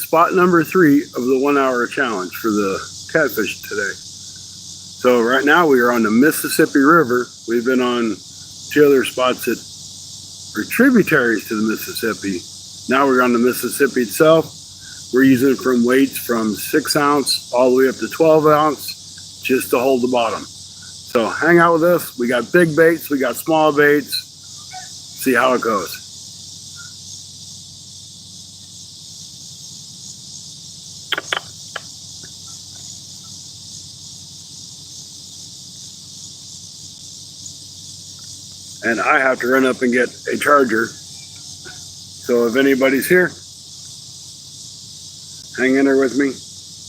is spot number 3 of the 1 hour challenge for the catfish today. So right now we are on the Mississippi River. We've been on 2 other spots that are tributaries to the Mississippi. Now we're on the Mississippi itself. We're using from weights from 6 ounce all the way up to 12 ounce just to hold the bottom. So hang out with us. We got big baits, we got small baits. See how it goes. And I have to run up and get a charger. So if anybody's here, hang in there with me.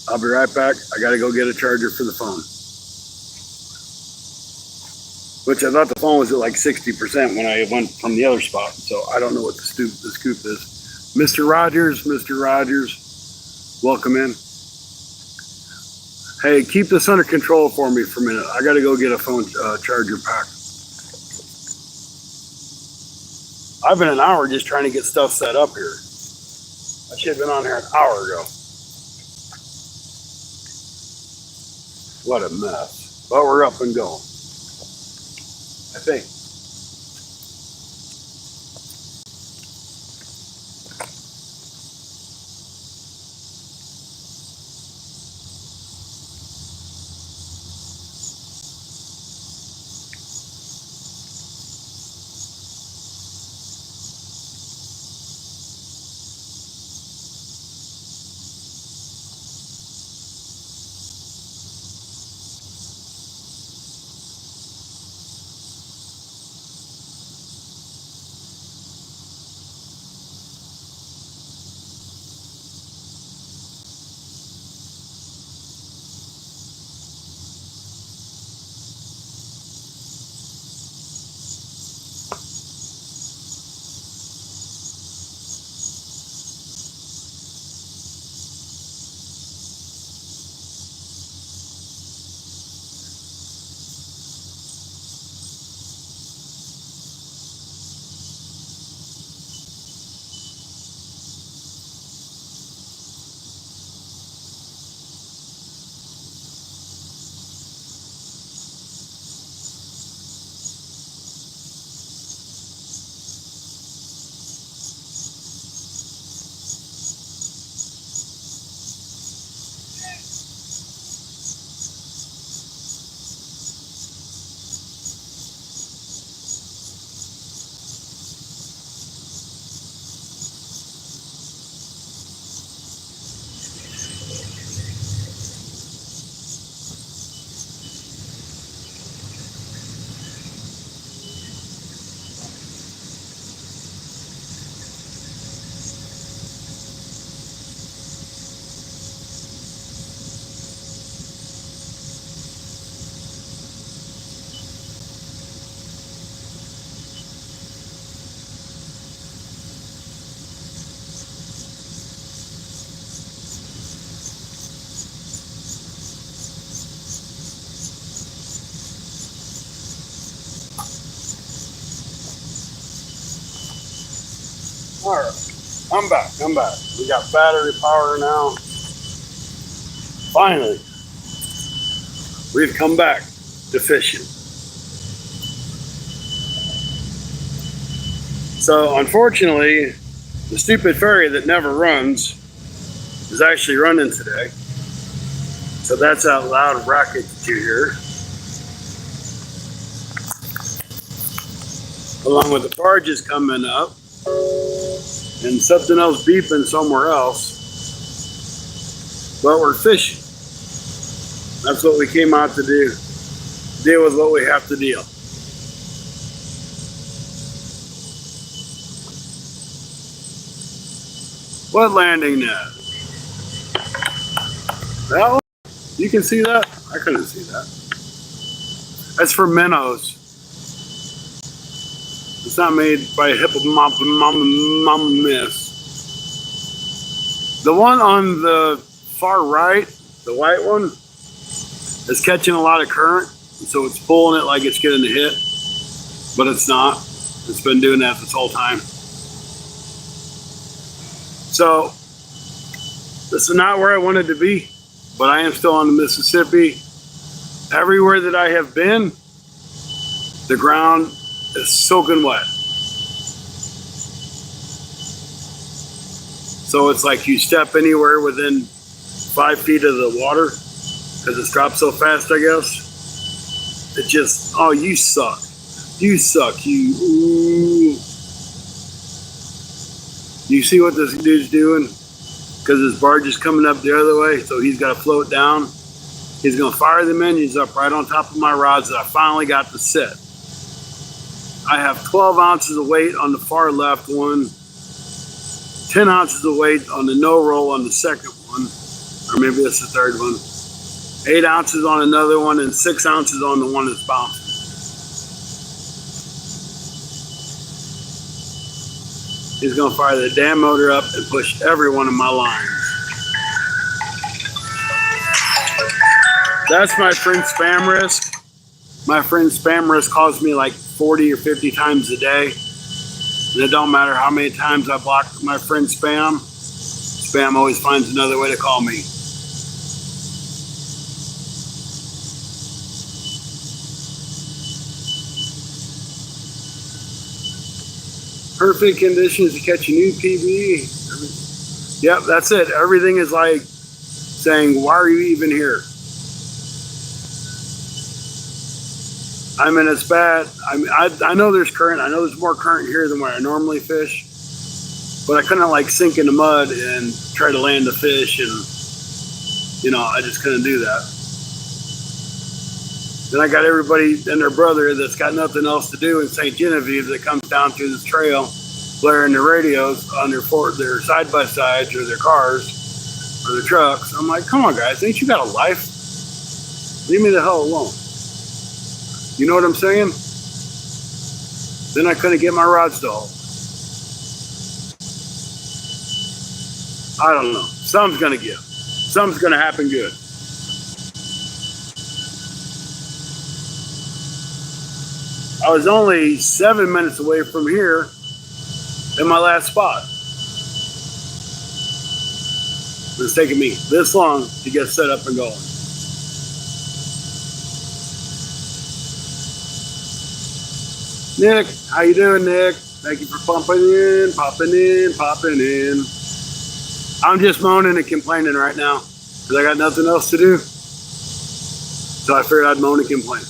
I'll be right back. I gotta go get a charger for the phone. Which I thought the phone was at like 60% when I went from the other spot. So I don't know what the scoop is. Mr. Rogers, welcome in. Hey, keep this under control for me for a minute. I gotta go get a phone charger pack. I've been an hour just trying to get stuff set up here. I should have been on here an hour ago. What a mess. But we're up and going, I think. All right, I'm back. We got battery power now. Finally, we've come back to fishing. So unfortunately, the stupid ferry that never runs is actually running today. So that's that loud racket that you hear. Along with the barges coming up. And something else beeping somewhere else. But we're fishing. That's what we came out to do. Deal with what we have to deal. What landing net? That one? You can see that? I couldn't see that. That's for minnows. It's not made by hippopotamus. The one on the far right, the white one, is catching a lot of current, so it's pulling it like it's getting a hit, but it's not. It's been doing that this whole time. So This is not where I wanted to be, but I am still on the Mississippi. Everywhere that I have been, the ground is soaking wet. So it's like you step anywhere within 5 feet of the water, because it's dropped so fast, I guess. It just, oh, you suck. You suck. You see what this dude's doing? Because his barge is coming up the other way, so he's got to float down. He's going to fire the minions up right on top of my rods that I finally got to set. I have 12 ounces of weight on the far left one, 10 ounces of weight on the no roll on the second one, or maybe that's the third one, 8 ounces on another one, and 6 ounces on the one that's bouncing. He's going to fire the damn motor up and push every one of my lines. That's my friend Spam Risk. My friend Spam Risk calls me like 40 or 50 times a day. And it don't matter how many times I block my friend Spam. Spam always finds another way to call me. Perfect conditions to catch a new PB. Yep, that's it. Everything is like saying, why are you even here? I mean, it's bad. I know there's current. I know there's more current here than where I normally fish. But I couldn't like sink in the mud and try to land a fish, and I just couldn't do that. Then I got everybody and their brother that's got nothing else to do in St. Genevieve that comes down through this trail, blaring their radios on their side-by-sides or their cars or their trucks. I'm like, come on, guys, ain't you got a life? Leave me the hell alone. You know what I'm saying? Then I couldn't get my rods to hold. I don't know. Something's going to give. Something's going to happen good. I was only 7 minutes away from here in my last spot. It's taken me this long to get set up and going. Nick, how you doing, Nick? Thank you for popping in. I'm just moaning and complaining right now because I got nothing else to do. So I figured I'd moan and complain.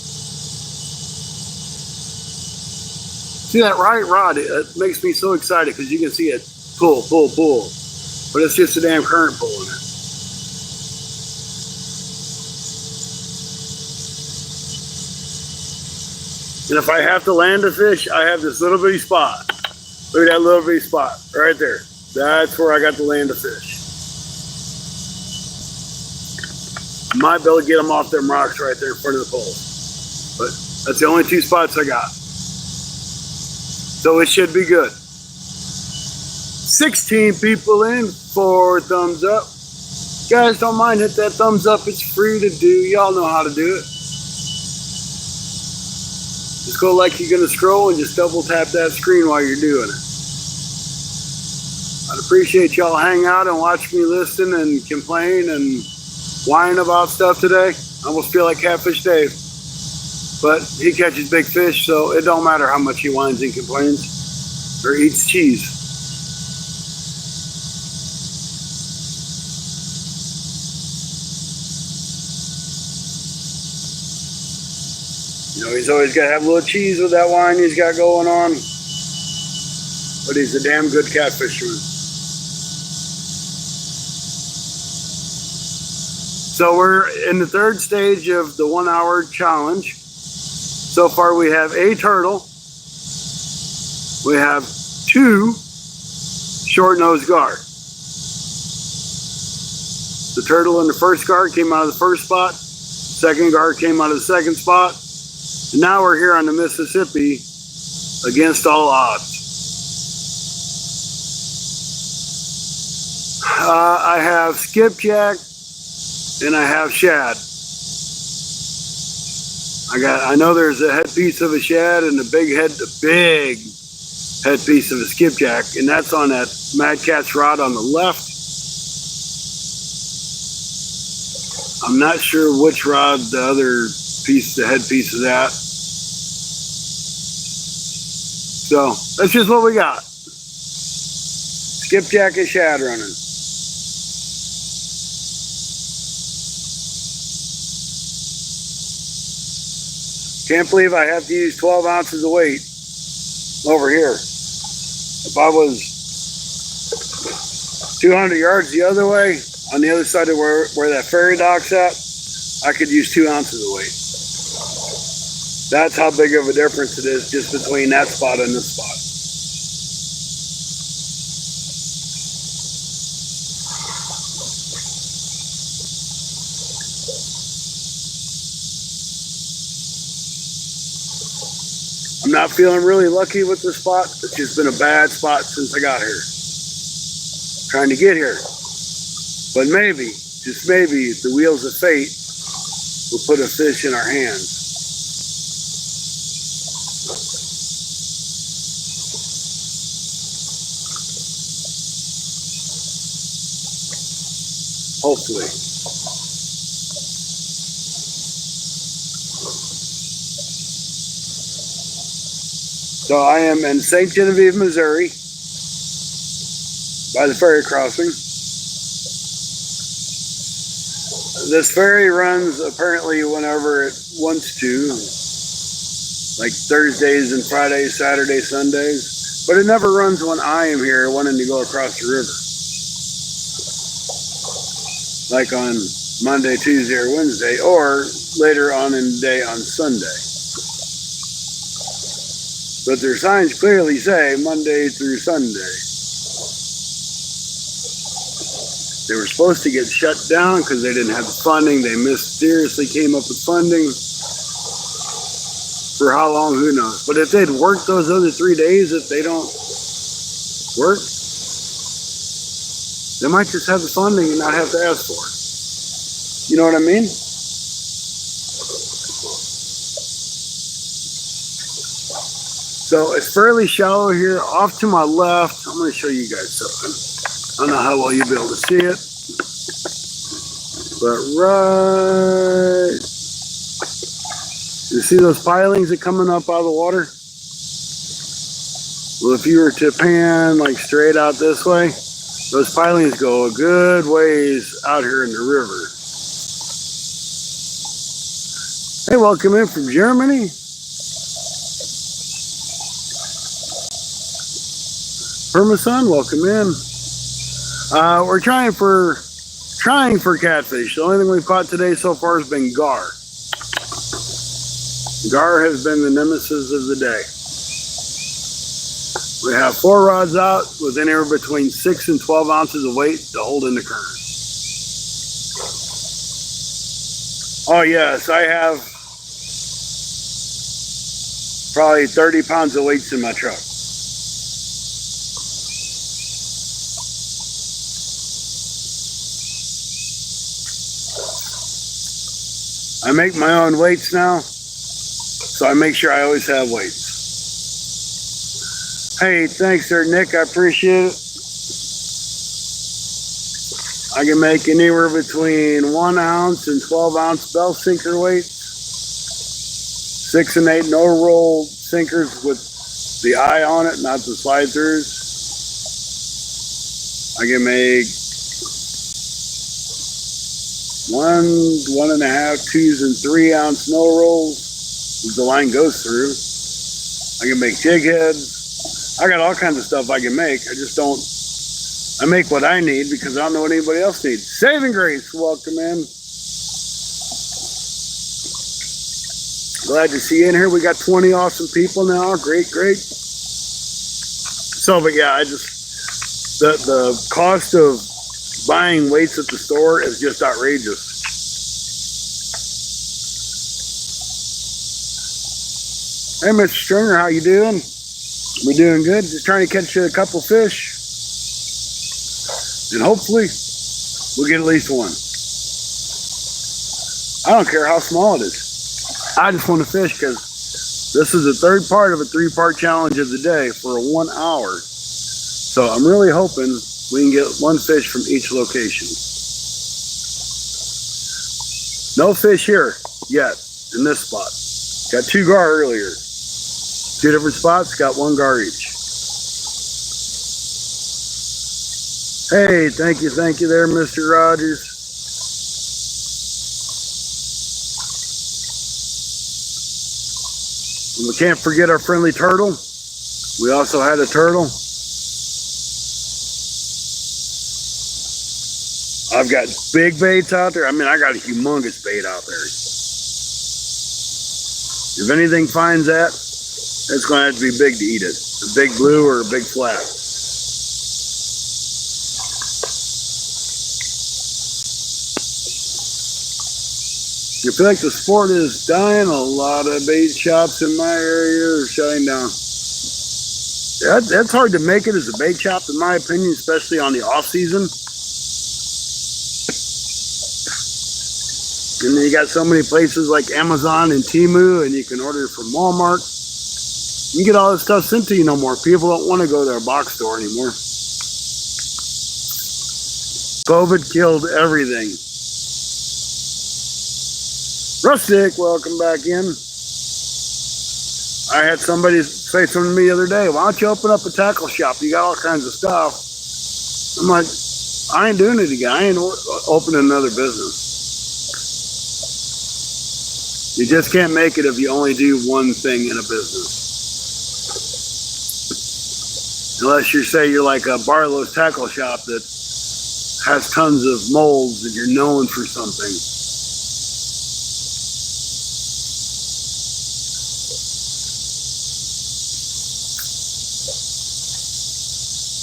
See that right rod? It makes me so excited because you can see it pull. But it's just a damn current pulling it. And if I have to land a fish, I have this little bitty spot. Look at that little bitty spot right there. That's where I got to land a fish. Might be able to get them off them rocks right there in front of the pole. But that's the only 2 spots I got. So it should be good. 16 people in, 4 thumbs up. Guys, don't mind, hit that thumbs up. It's free to do. Y'all know how to do it. Just go like you're going to scroll and just double tap that screen while you're doing it. I'd appreciate y'all hang out and watch me listen and complain and whine about stuff today. I almost feel like Catfish Dave. But he catches big fish, so it don't matter how much he whines and complains or eats cheese. He's always got to have a little cheese with that wine he's got going on. But he's a damn good catfisherman. So we're in the 3rd stage of the 1 hour challenge. So far we have a turtle. We have 2 short-nosed gar. The turtle in the first gar came out of the first spot. Second gar came out of the second spot. And now we're here on the Mississippi against all odds. I have skipjack and I have shad. I know there's a head piece of a shad and a big head piece of a skipjack, and that's on that Mad Cat's rod on the left. I'm not sure which rod the other piece, the head piece is at. So that's just what we got. Skipjack shad running. Can't believe I have to use 12 ounces of weight over here. If I was 200 yards the other way, on the other side of where that ferry dock's at, I could use 2 ounces of weight. That's how big of a difference it is just between that spot and this spot. I'm not feeling really lucky with this spot. It's just been a bad spot since I got here. Trying to get here. But maybe, just maybe, the wheels of fate will put a fish in our hands. Hopefully. So I am in St. Genevieve, Missouri, by the ferry crossing. This ferry runs apparently whenever it wants to, like Thursdays and Fridays, Saturdays, Sundays, but it never runs when I am here wanting to go across the river. Like on Monday, Tuesday, or Wednesday, or later on in the day on Sunday. But their signs clearly say Monday through Sunday. They were supposed to get shut down because they didn't have the funding. They mysteriously came up with funding. For how long, who knows. But if they'd worked those other 3 days that they don't work, they might just have the funding and not have to ask for it. You know what I mean? So it's fairly shallow here. Off to my left, I'm going to show you guys something. I don't know how well you'll be able to see it. But right... You see those pilings that are coming up out of the water? Well, if you were to pan like straight out this way, those pilings go a good ways out here in the river. Hey, welcome in from Germany. Permason, welcome in. We're trying for catfish. The only thing we've caught today so far has been gar. Gar has been the nemesis of the day. We have 4 rods out with anywhere between 6 and 12 ounces of weight to hold in the current. Oh yes, I have probably 30 pounds of weights in my truck. I make my own weights now, so I make sure I always have weights. Hey, thanks there, Nick. I appreciate it. I can make anywhere between 1 ounce and 12 ounce bell sinker weights. 6 and 8 no roll sinkers with the eye on it, not the slide throughs. I can make 1, 1.5, 2s, and 3 ounce no rolls as the line goes through. I can make jig heads. I got all kinds of stuff I can make. I just don't. I make what I need because I don't know what anybody else needs. Saving Grace, welcome in. Glad to see you in here. We got 20 awesome people now. Great, great. So, but yeah, I just the cost of buying weights at the store is just outrageous. Hey, Mr. Stringer, how you doing? We're doing good. Just trying to catch a couple fish. And hopefully, we'll get at least one. I don't care how small it is. I just want to fish because this is the 3rd part of a 3-part challenge of the day for 1 hour. So I'm really hoping we can get 1 fish from each location. No fish here yet in this spot. Got 2 gar earlier. 2 different spots, got 1 gar each. Hey, thank you there, Mr. Rogers. And we can't forget our friendly turtle. We also had a turtle. I've got big baits out there. I mean, I got a humongous bait out there. If anything finds that, it's going to have to be big to eat it. A big blue or a big flat. You feel like the sport is dying. A lot of bait shops in my area are shutting down. That's hard to make it as a bait shop, in my opinion, especially on the off season. And then you got so many places like Amazon and Temu, and you can order from Walmart. You get all this stuff sent to you no more. People don't want to go to a box store anymore. COVID killed everything. Rustic, welcome back in. I had somebody say something to me the other day, why don't you open up a tackle shop? You got all kinds of stuff. I'm like, I ain't doing it again. I ain't opening another business. You just can't make it if you only do one thing in a business. Unless you say you're like a Barlow's tackle shop that has tons of molds and you're known for something.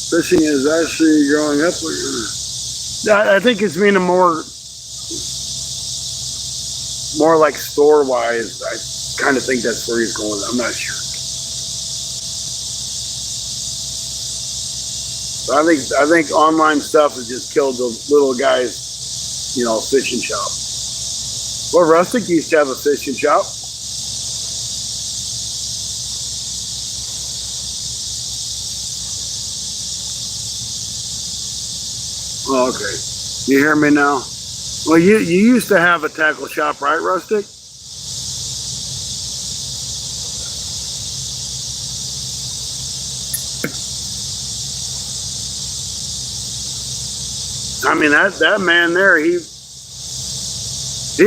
Fishing is actually growing up. I think it's meaning more like store-wise. I kind of think that's where he's going. I'm not sure. But I think online stuff has just killed the little guys, you know, fishing shop. Well, Rustic used to have a fishing shop. Oh, okay. You hear me now? Well, you used to have a tackle shop, right, Rustic? I mean, that man there, he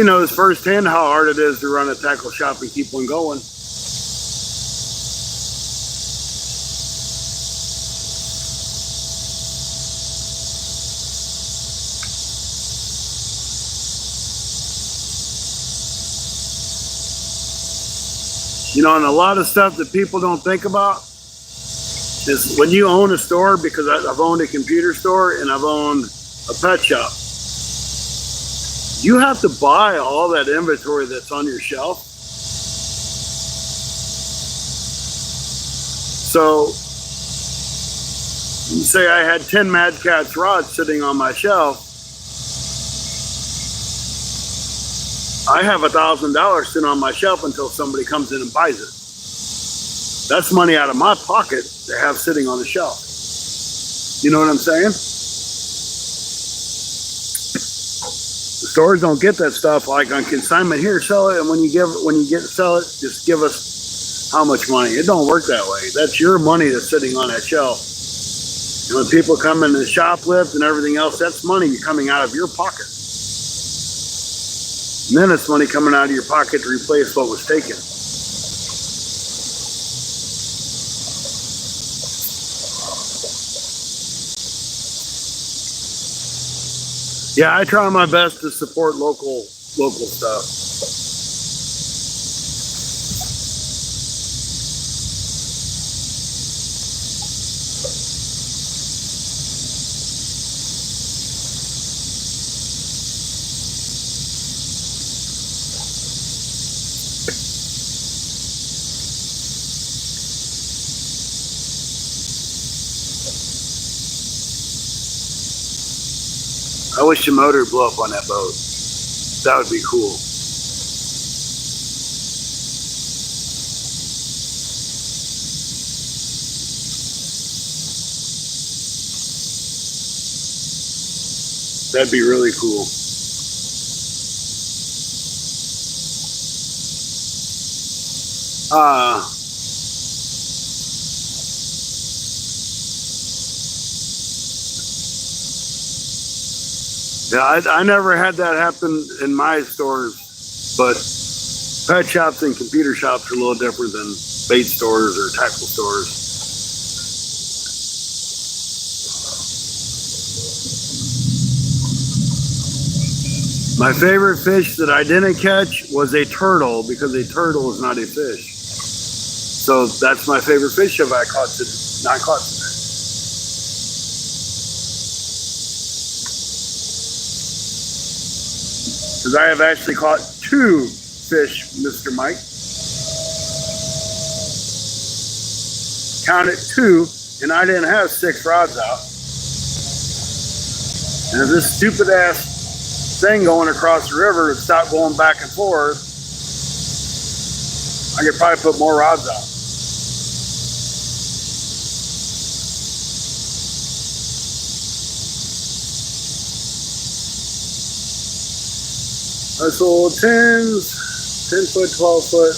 knows firsthand how hard it is to run a tackle shop and keep one going. You know, and a lot of stuff that people don't think about is when you own a store, because I've owned a computer store and I've owned a pet shop, you have to buy all that inventory that's on your shelf. So, say I had 10 Mad Catz rods sitting on my shelf. I have $1,000 sitting on my shelf until somebody comes in and buys it. That's money out of my pocket to have sitting on the shelf. You know what I'm saying? The stores don't get that stuff like on consignment. Here, sell it, and when you sell it, just give us how much money. It don't work that way. That's your money that's sitting on that shelf. And when people come in and shoplift and everything else, that's money coming out of your pocket. And then it's money coming out of your pocket to replace what was taken. Yeah, I try my best to support local stuff. I wish the motor would blow up on that boat. That would be cool. That'd be really cool. Uh, yeah, I never had that happen in my stores, but pet shops and computer shops are a little different than bait stores or tackle stores. My favorite fish that I didn't catch was a turtle, because a turtle is not a fish. So that's my favorite fish that I caught not caught today. Because I have actually caught 2 fish, Mr. Mike. Counted 2, and I didn't have 6 rods out. And if this stupid ass thing going across the river would stop going back and forth, I could probably put more rods out. Nice little 10s, 10 foot, 12 foot.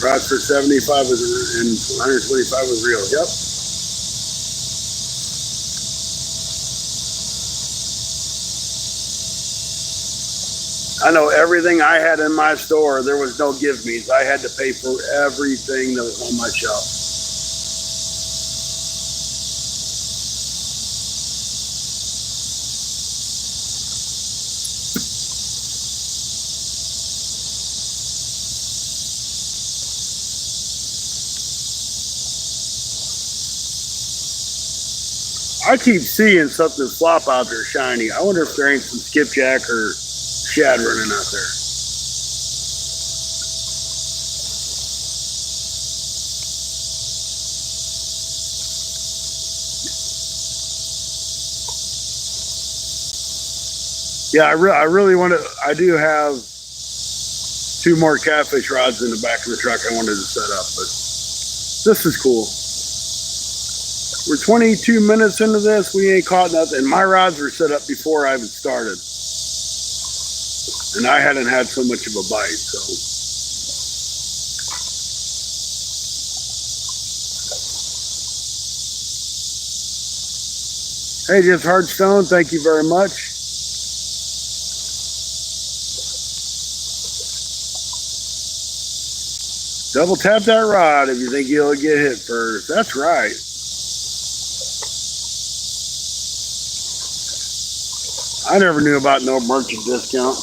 Rods for 75 and 125 was real. Yep. I know everything I had in my store, there was no give me's. I had to pay for everything that was on my shelf. I keep seeing something flop out there shiny. I wonder if there ain't some skipjack or shad running out there. Yeah, I really want to. I do have 2 more catfish rods in the back of the truck I wanted to set up, but this is cool. We're 22 minutes into this. We ain't caught nothing. My rods were set up before I even started. And I hadn't had so much of a bite, so. Hey, just Hardstone, thank you very much. Double tap that rod if you think you'll get hit first. That's right. I never knew about no merchant discount.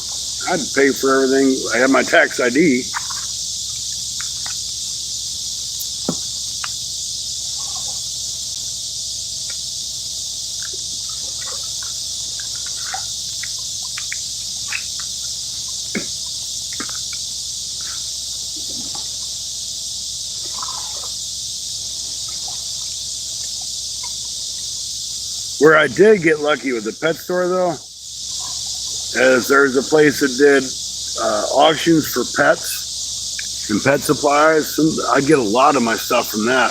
I'd pay for everything. I had my tax ID. Where I did get lucky with the pet store, though, is there's a place that did auctions for pets and pet supplies. I get a lot of my stuff from that.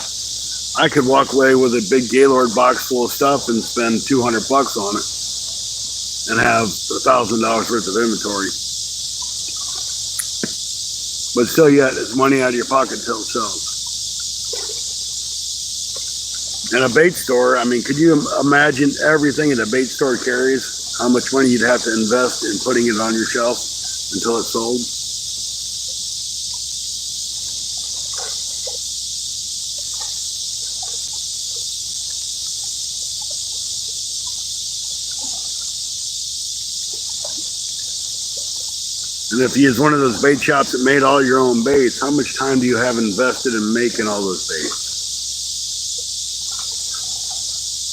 I could walk away with a big Gaylord box full of stuff and spend $200 on it and have $1,000 worth of inventory. But still yet, it's money out of your pocket till it sells. And a bait store, I mean, could you imagine everything that a bait store carries? How much money you'd have to invest in putting it on your shelf until it's sold? And if you use one of those bait shops that made all your own baits, how much time do you have invested in making all those baits?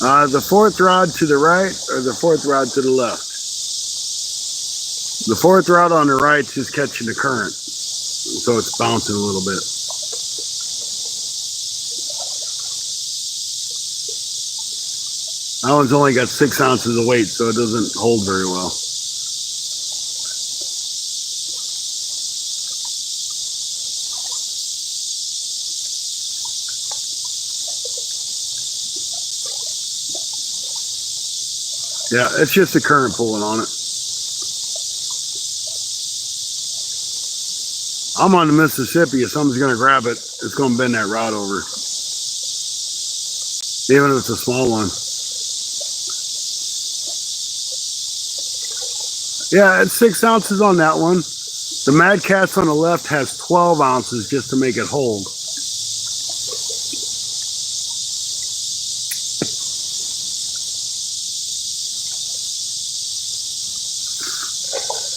The 4th rod to the right or the 4th rod to the left? The 4th rod on the right is just catching the current, so it's bouncing a little bit. That one's only got 6 ounces of weight, so it doesn't hold very well. Yeah, it's just the current pulling on it. I'm on the Mississippi. If something's gonna grab it, it's gonna bend that rod over, even if it's a small one. Yeah, it's 6 ounces on that one. The Mad Cat's on the left has 12 ounces just to make it hold.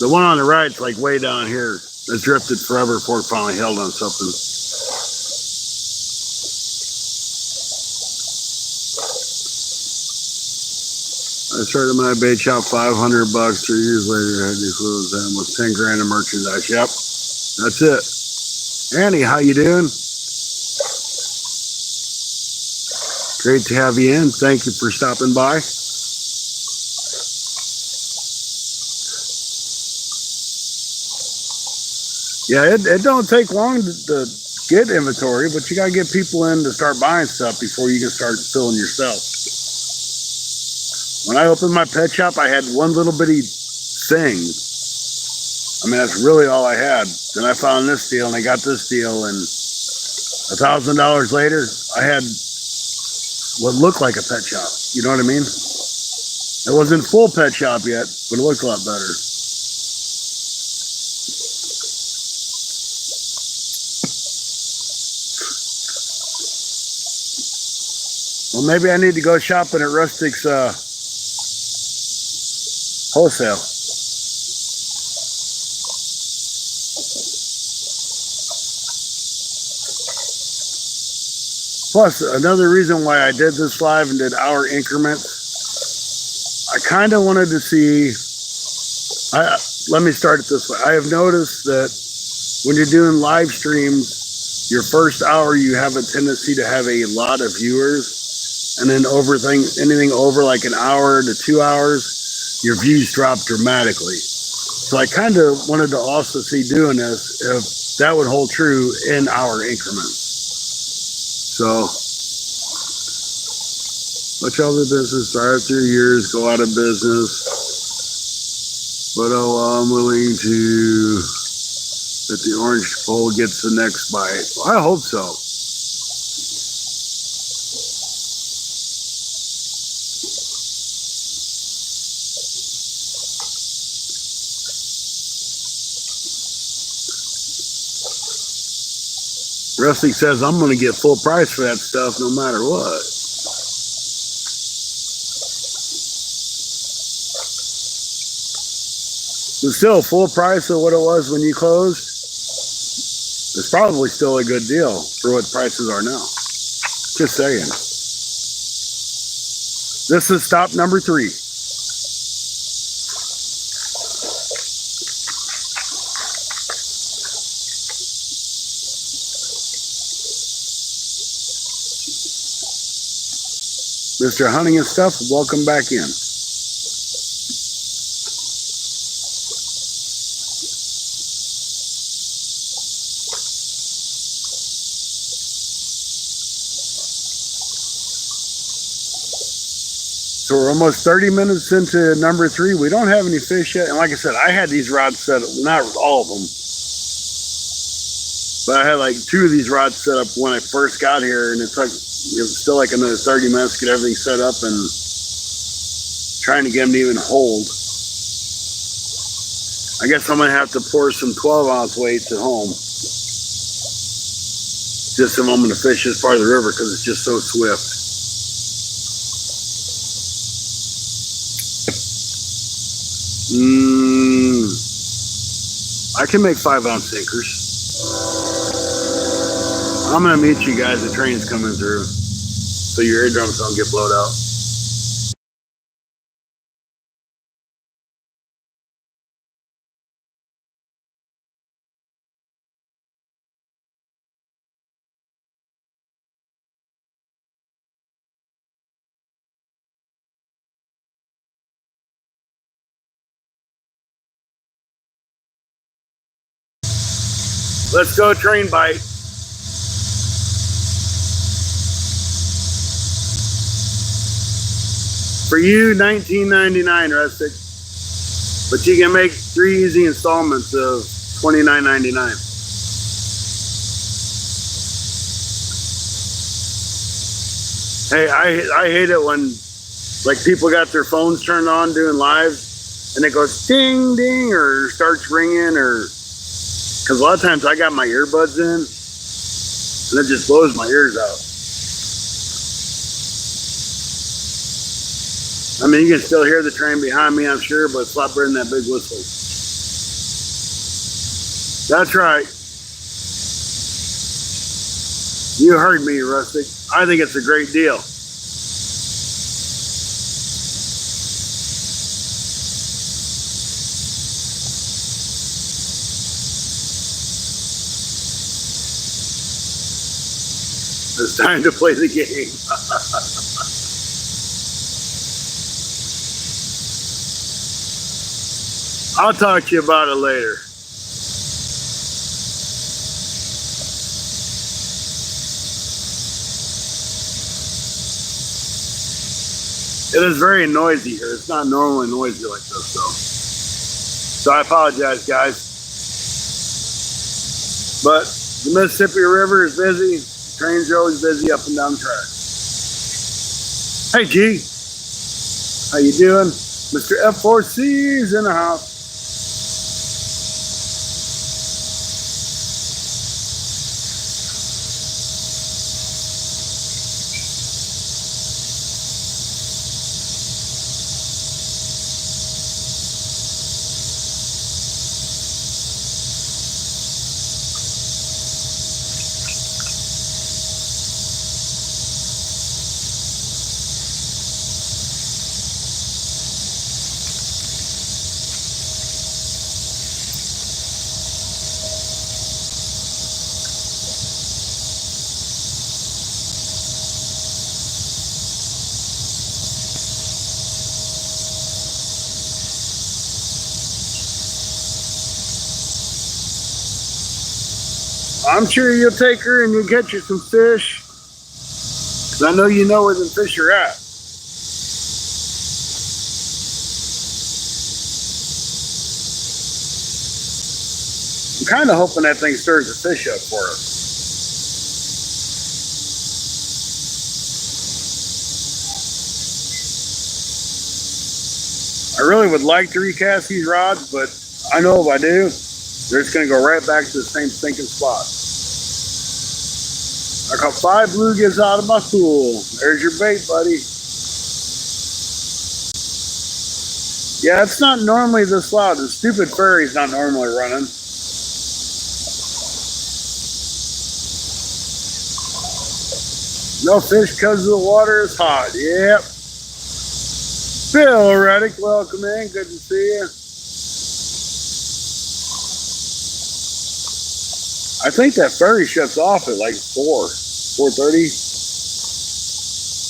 The one on the right's like way down here. It drifted forever before it finally held on something. I started my bait shop, $500. 3 years later, I had these little almost 10 grand in merchandise. Yep, that's it. Annie, how you doing? Great to have you in. Thank you for stopping by. Yeah, it don't take long to get inventory, but you gotta get people in to start buying stuff before you can start filling yourself. When I opened my pet shop, I had one little bitty thing. I mean, that's really all I had. Then I found this deal, and I got this deal, and $1,000 later, I had what looked like a pet shop. You know what I mean? It wasn't full pet shop yet, but it looked a lot better. Well, maybe I need to go shopping at Rustic's wholesale. Plus, another reason why I did this live and did hour increments, I kind of wanted to see, let me start it this way. I have noticed that when you're doing live streams, your first hour, you have a tendency to have a lot of viewers. And then anything over like an hour to 2 hours, your views drop dramatically. So I kind of wanted to also see doing this, if that would hold true in hour increments. So, much other business, start 3 years, go out of business. But I'm willing to, that the orange pole gets the next bite. Well, I hope so. Rustic says, I'm going to get full price for that stuff no matter what. But still, full price of what it was when you closed, it's probably still a good deal for what prices are now. Just saying. This is stop number 3. Mr. Hunting and Stuff, welcome back in. So we're almost 30 minutes into number 3. We don't have any fish yet. And like I said, I had these rods set up, not all of them, but I had like 2 of these rods set up when I first got here, and it was still like another 30 minutes to get everything set up and trying to get them to even hold. I guess I'm going to have to pour some 12-ounce weights at home. Just if I'm going to fish this part of the river because it's just so swift. I can make 5-ounce sinkers. I'm going to meet you guys. The train's coming through, so your eardrums don't get blowed out. Let's go train bite. For you, $19.99, Rustic. But you can make 3 easy installments of $29.99. Hey, I hate it when like people got their phones turned on doing lives and it goes ding ding or starts ringing, or because a lot of times I got my earbuds in and it just blows my ears out. I mean, you can still hear the train behind me, I'm sure, but it's a lot better than that big whistle. That's right. You heard me, Rustic. I think it's a great deal. It's time to play the game. I'll talk to you about it later. It is very noisy here. It's not normally noisy like this, though. So I apologize, guys. But the Mississippi River is busy. Trains are always busy up and down the track. Hey, G. How you doing? Mr. F4C's in the house. I'm sure you'll take her and you'll get you some fish. 'Cause I know you know where the fish are at. I'm kind of hoping that thing stirs the fish up for us. I really would like to recast these rods, but I know if I do, they're just going to go right back to the same stinking spot. I caught 5 bluegills out of my pool. There's your bait, buddy. Yeah, it's not normally this loud. The stupid ferry's not normally running. No fish because the water is hot. Yep. Bill Reddick, welcome in. Good to see you. I think that ferry shuts off at like 4:30.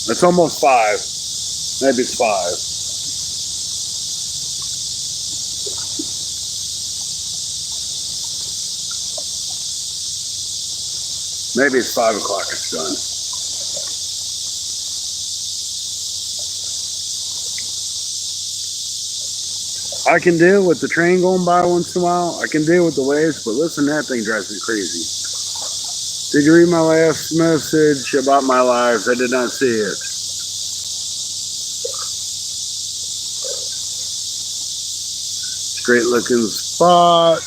It's almost 5. Maybe it's 5. Maybe it's 5 o'clock it's done. I can deal with the train going by once in a while. I can deal with the waves, but listen, that thing drives me crazy. Did you read my last message about my lives? I did not see it. It's a great looking spot.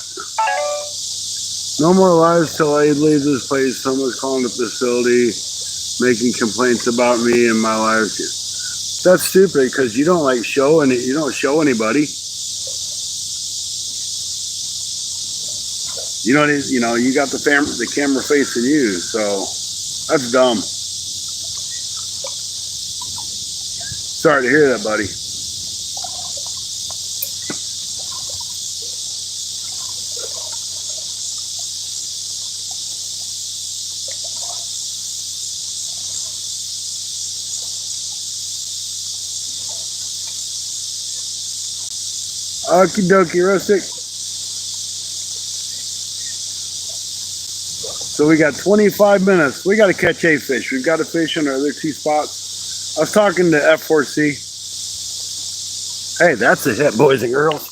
No more lives till I leave this place. Someone's calling the facility, making complaints about me and my life. That's stupid because you don't like showing it. You don't show anybody. You know, you got the camera facing you, so that's dumb. Sorry to hear that, buddy. Okie dokie, Rustic. So we got 25 minutes. We got to catch a fish. We've got a fish on our other 2 spots. I was talking to F4C. Hey, that's a hit, boys and girls.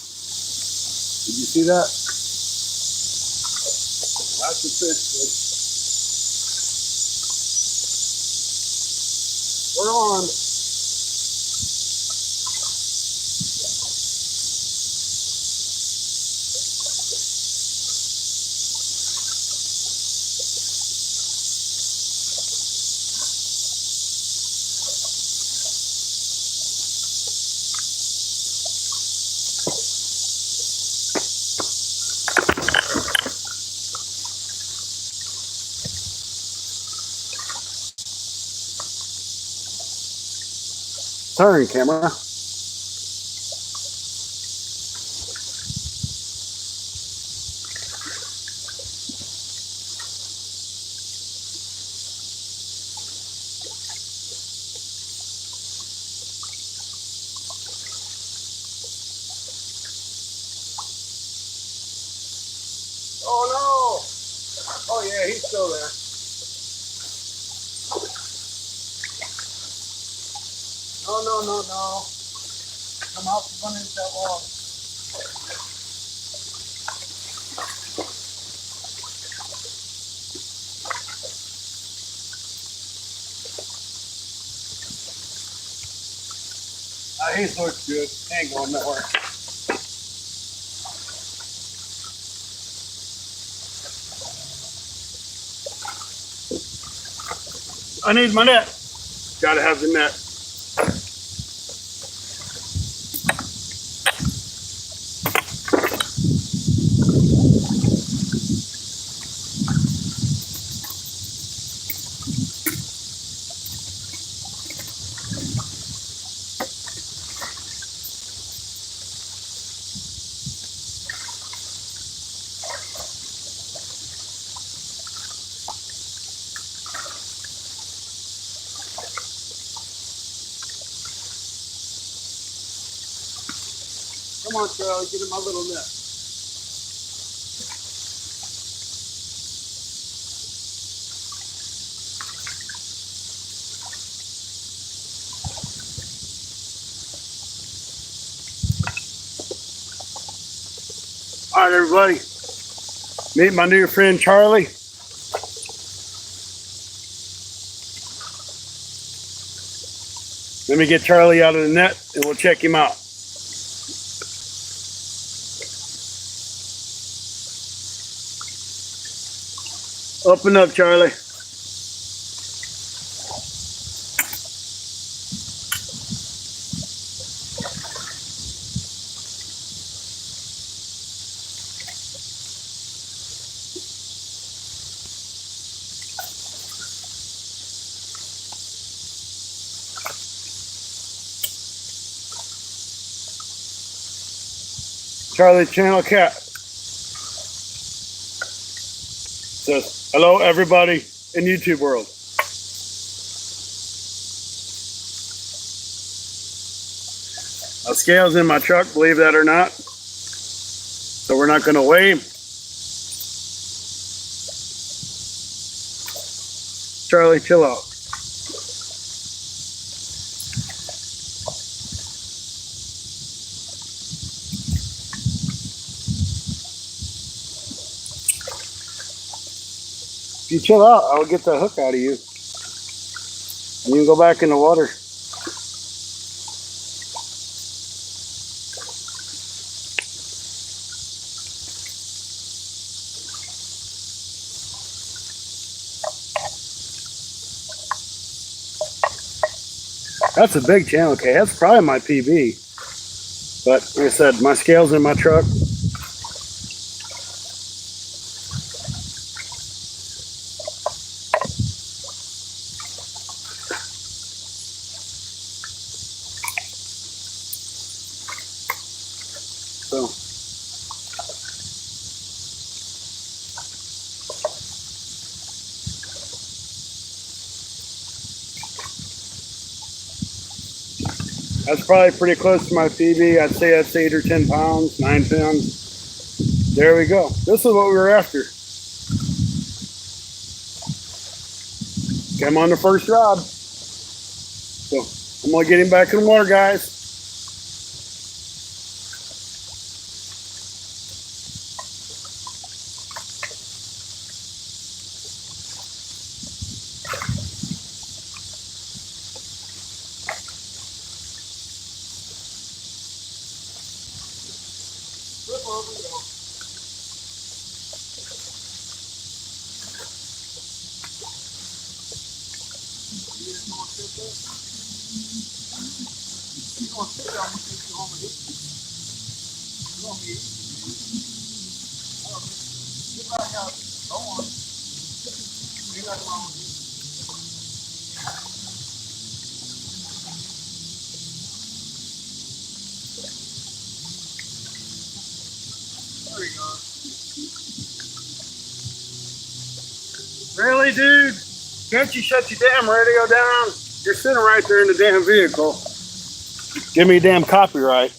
Did you see that? That's a fish. We're on. Turn, camera. Oh no! Oh yeah, he's still there. No, no, no, no. Come out from underneath that wall. He looks good. Ain't going nowhere. I need my net. Gotta have the net. Come on, Charlie, get in my little net. All right, everybody. Meet my new friend, Charlie. Let me get Charlie out of the net and we'll check him out. Open up, Charlie. Charlie Channel Cat says, hello everybody in YouTube world. A scale's in my truck, believe that or not. So we're not gonna weigh him. Charlie, chill out. If you chill out, I'll get the hook out of you. And you can go back in the water. That's a big channel, okay? That's probably my PB. But like I said, my scale's in my truck. So that's probably pretty close to my PB. I'd say that's 8 or 10 pounds, 9 pounds. There we go. This is what we were after. Came on the first rod. So I'm gonna get him back in the water, guys. Really, dude? Can't you shut your damn radio down? You're sitting right there in the damn vehicle. Give me a damn copyright.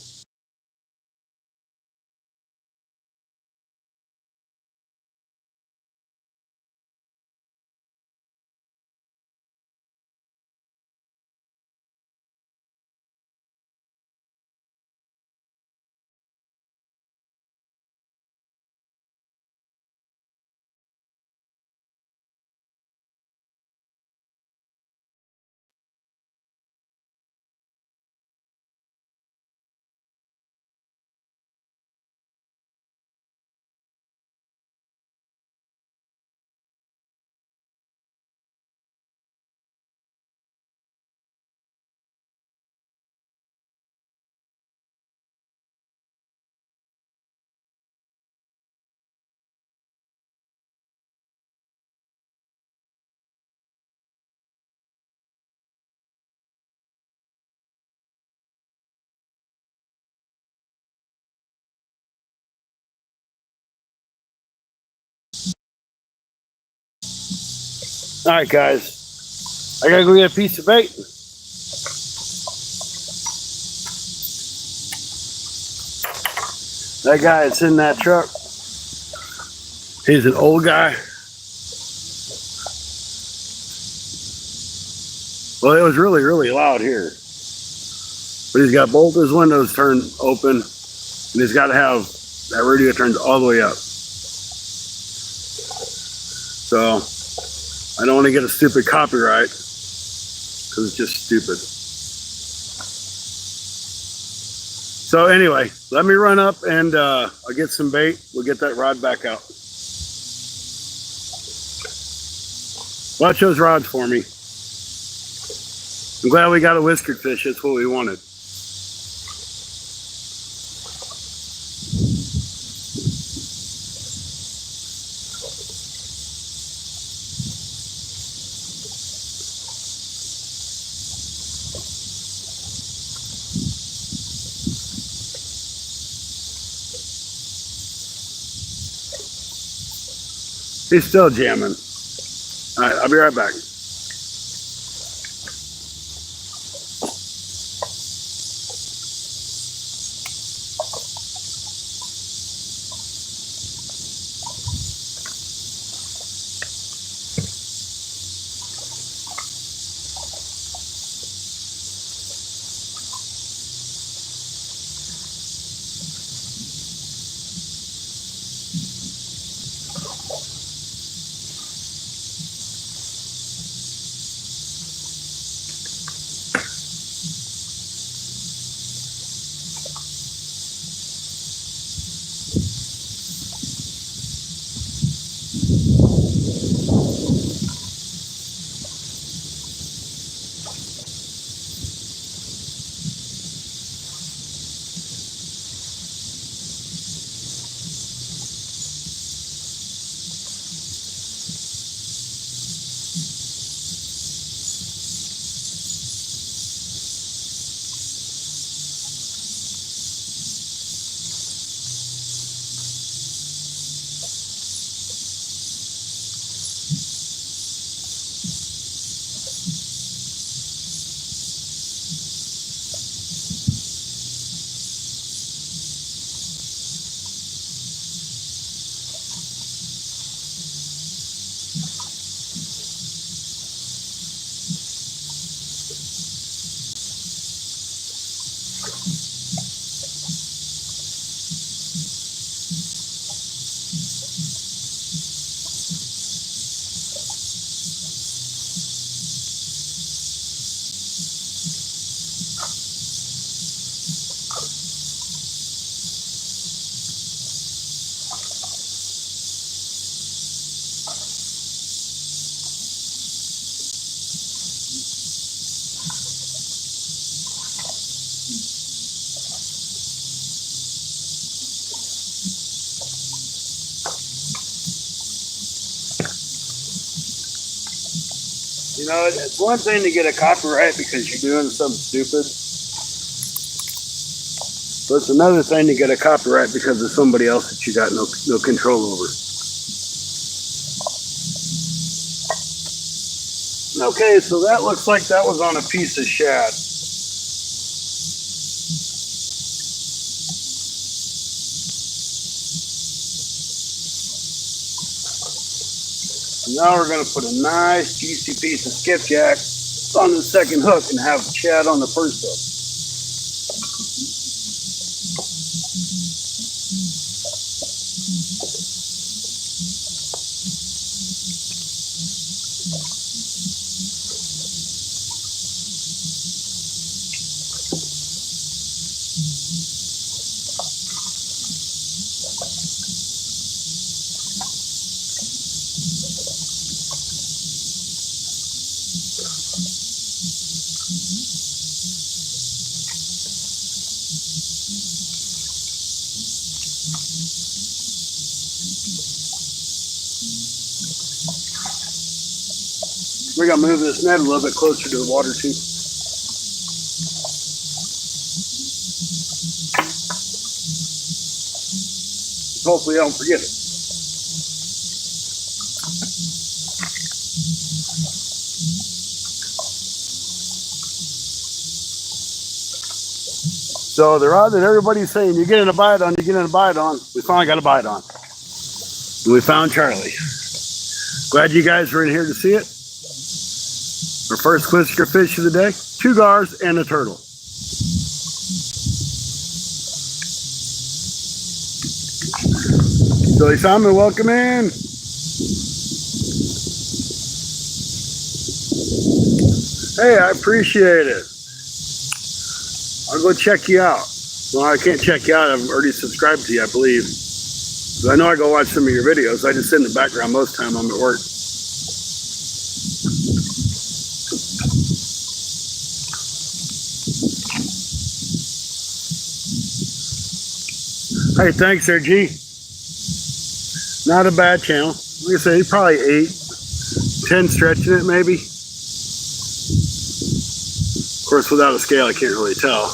All right, guys. I gotta go get a piece of bait. That guy that's in that truck, he's an old guy. Well, it was really, really loud here. But he's got both his windows turned open, and he's got to have that radio turned all the way up. So I don't want to get a stupid copyright because it's just stupid. So anyway, let me run up and I'll get some bait. We'll get that rod back out. Watch those rods for me. I'm glad we got a whiskered fish. That's what we wanted. He's still jamming. All right, I'll be right back. You know, it's one thing to get a copyright because you're doing something stupid, but it's another thing to get a copyright because of somebody else that you got no control over. Okay, so that looks like that was on a piece of shad. Now we're going to put a nice juicy piece of skipjack on the second hook and have shad on the first hook. We're going to move this net a little bit closer to the water too. Hopefully I don't forget it. So the rod that everybody's saying, you're getting a bite on, you're getting a bite on, we finally got a bite on. And we found Charlie. Glad you guys were in here to see it. Our first Whisker fish of the day, 2 gars and a turtle. Billy Simon, welcome in. Hey, I appreciate it. I'll go check you out. Well, I can't check you out. I've already subscribed to you, I believe. But I know I go watch some of your videos. I just sit in the background most of the time I'm at work. Hey, thanks there, G. Not a bad channel. Like I say, probably 8, 10 stretching it maybe. Of course, without a scale, I can't really tell.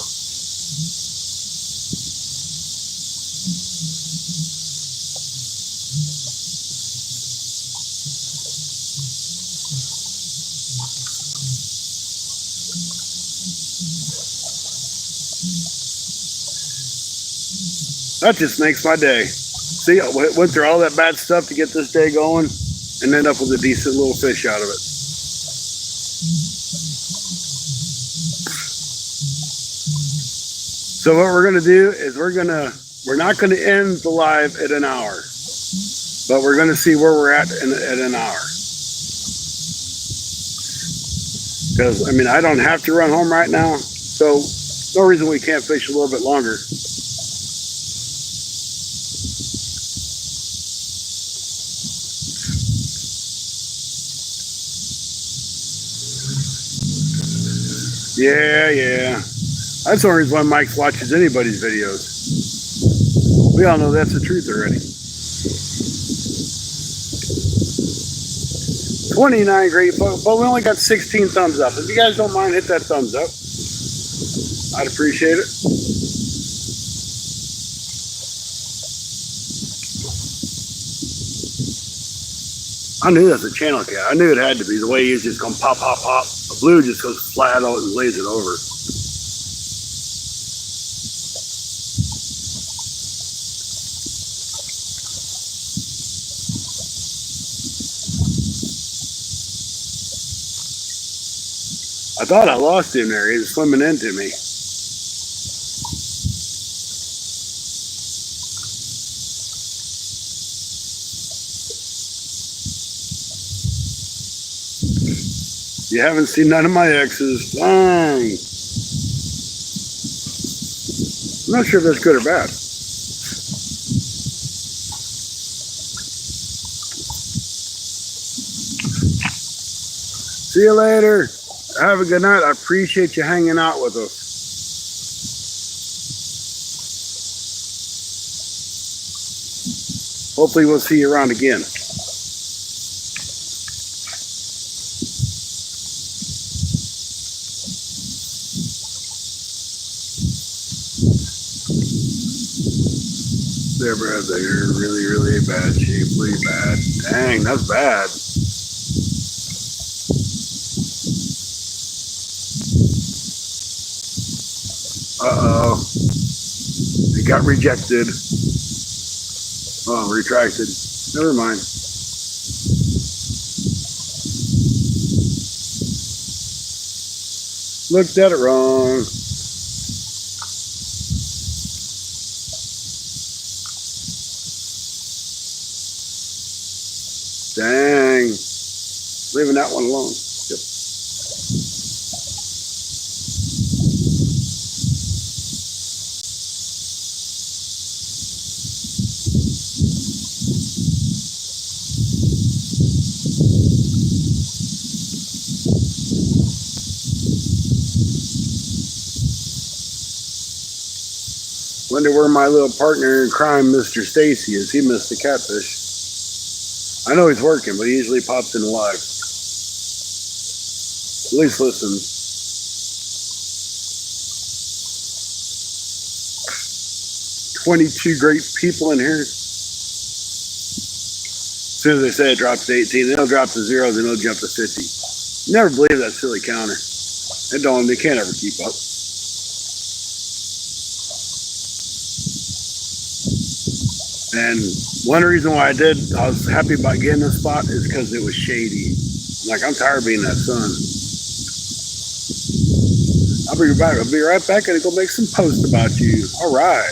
That just makes my day. See, I went through all that bad stuff to get this day going and end up with a decent little fish out of it. So what we're going to do is we're not going to end the live at an hour, but we're going to see where we're at an hour. Because, I mean, I don't have to run home right now, so no reason we can't fish a little bit longer. Yeah. That's the only reason why Mike watches anybody's videos. We all know that's the truth already. 29 great folks, but we only got 16 thumbs up. If you guys don't mind, hit that thumbs up. I'd appreciate it. I knew that's a channel cat. I knew it had to be. The way he's just going pop, pop, pop. The blue just goes flat out and lays it over. I thought I lost him there. He was swimming into me. You haven't seen none of my exes. Dang. I'm not sure if that's good or bad. See you later. Have a good night. I appreciate you hanging out with us. Hopefully we'll see you around again. They're really, really bad shape. Really bad. Dang, that's bad. Uh-oh. It got rejected. Oh, retracted. Never mind. Looked at it wrong. Dang. Leaving that one alone. Yep. Wonder where my little partner in crime, Mr. Stacy, is. He missed the catfish. I know he's working, but he usually pops in live. At least listens. "22 great people in here." As soon as they say it drops to 18, then it'll drop to 0, then it'll jump to 50. Never believe that silly counter. They can't ever keep up. And one reason why I was happy about getting this spot is because it was shady. I'm tired of being in that sun. I'll be right back and go make some posts about you. All right.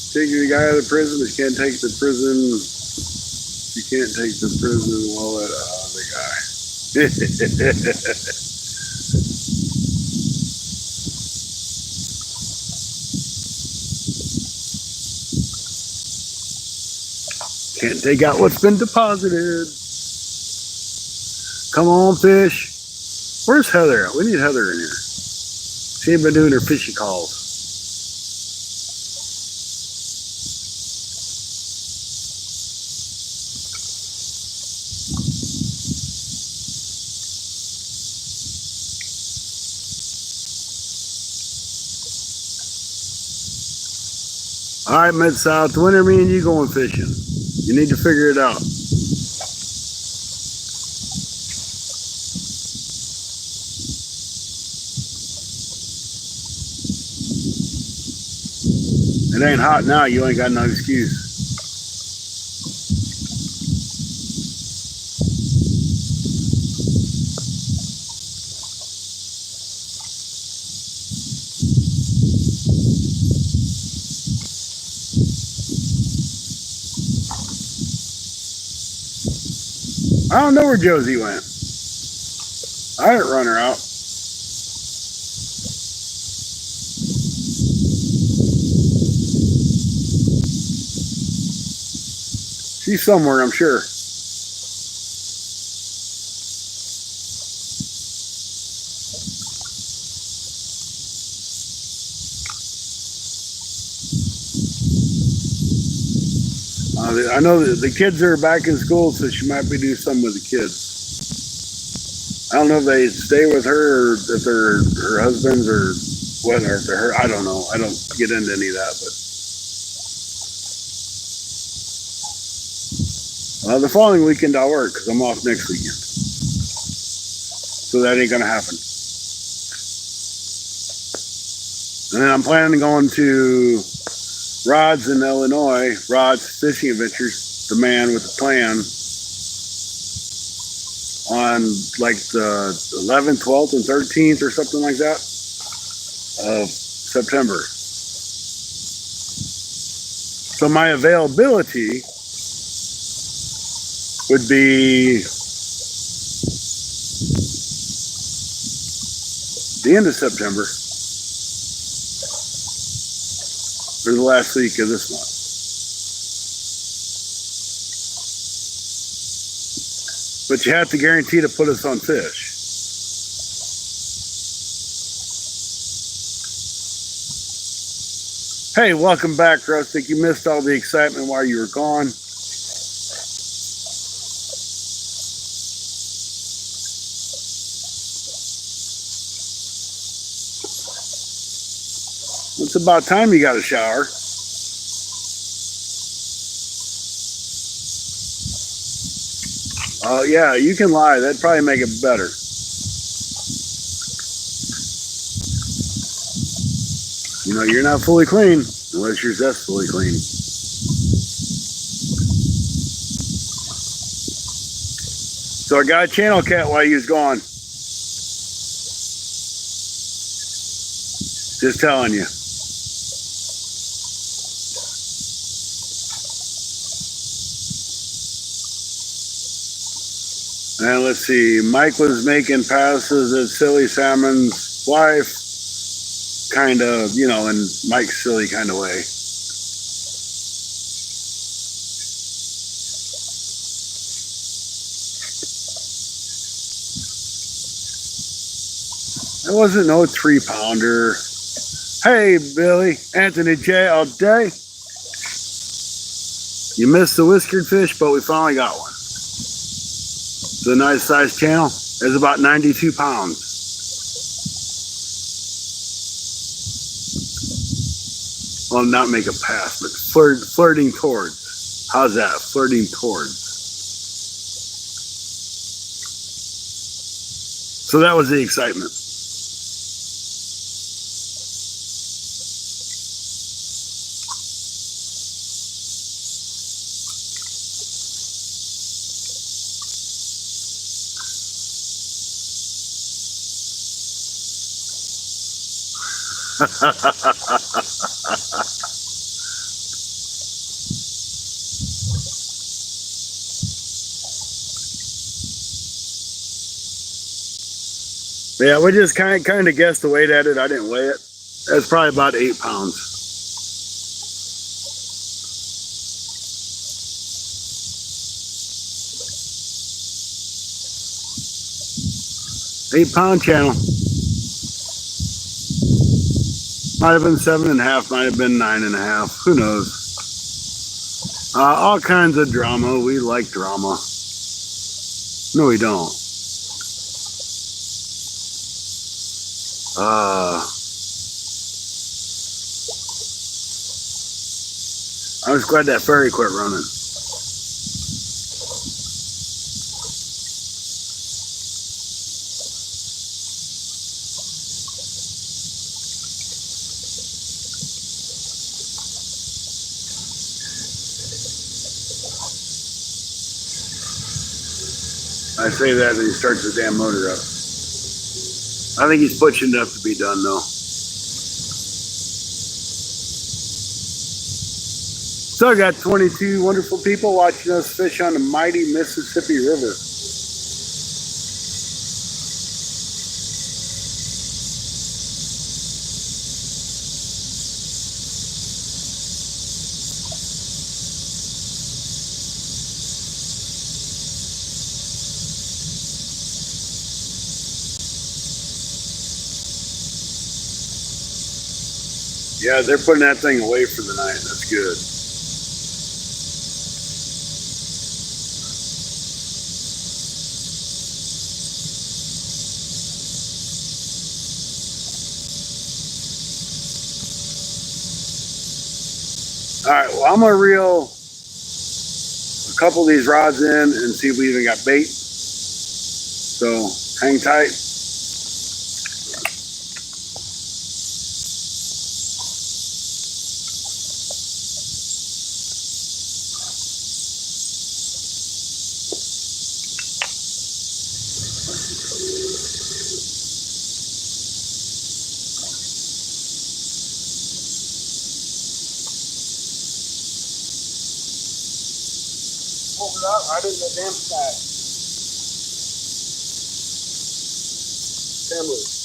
Take the guy out of the prison, but you can't take the prison. You can't take the prison wallet out of the guy. Can't take out what's been deposited. Come on, fish. Where's Heather at? We need Heather in here. She ain't been doing her fishy calls. All right, Mid-South, when are me and you going fishing? You need to figure it out. It ain't hot now, you ain't got no excuse. I don't know where Josie went. I didn't run her out. She's somewhere, I'm sure. I know that the kids are back in school, so she might be doing something with the kids. I don't know if they stay with her or if they're her husbands or what, or if they're her. I don't know. I don't get into any of that, but the following weekend I'll work because I'm off next weekend. So that ain't gonna happen. And then I'm planning on going to Rod's in Illinois, Rod's Fishing Adventures, the man with the plan, on like the 11th, 12th, and 13th or something like that of September. So my availability would be the end of September or the last week of this month. But you have to guarantee to put us on fish. Hey, welcome back, Rustic. You missed all the excitement while you were gone. It's about time you got a shower. Oh, yeah, you can lie. That'd probably make it better. You know, you're not fully clean unless you're zestfully clean. So I got a channel cat while you was gone. Just telling you. And let's see, Mike was making passes at Silly Salmon's wife, kind of, you know, in Mike's silly kind of way. It wasn't no 3-pounder. Hey, Billy, Anthony J. all day. You missed the whiskered fish, but we finally got one. It's a nice sized channel. It's about 92 pounds. Well, not make a pass, but flirting towards. How's that? Flirting towards. So that was the excitement. Yeah, we just kind of guessed the weight at it. I didn't weigh it. It's probably about 8 pounds. £8-pound channel. Might have been 7.5, might have been 9.5. Who knows? All kinds of drama. We like drama. No, we don't. I was glad that ferry quit running. I say that and he starts the damn motor up. I think he's pushing enough to be done though. So I got 22 wonderful people watching us fish on the mighty Mississippi River. Yeah, they're putting that thing away for the night. That's good. All right, well, I'm going to reel a couple of these rods in and see if we even got bait. So hang tight. Pulled it out right in the damn sky. Damn loose.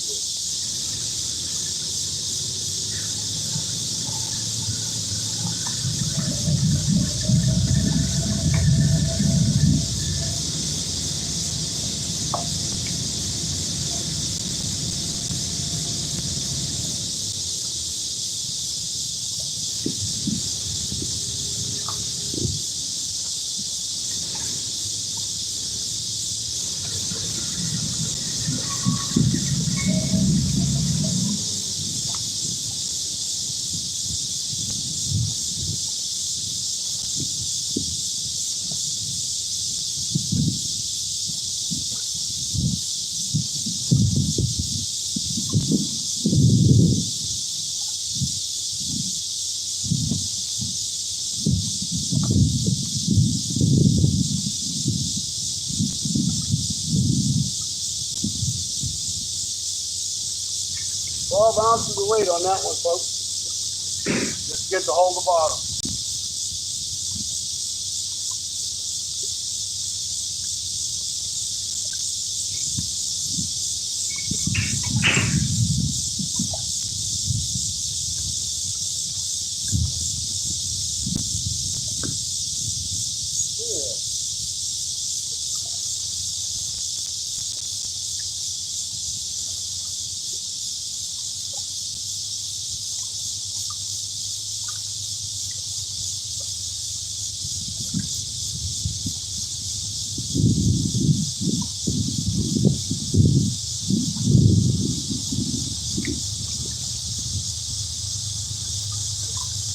12 ounces of weight on that one, folks. Just to get to hold the bottom.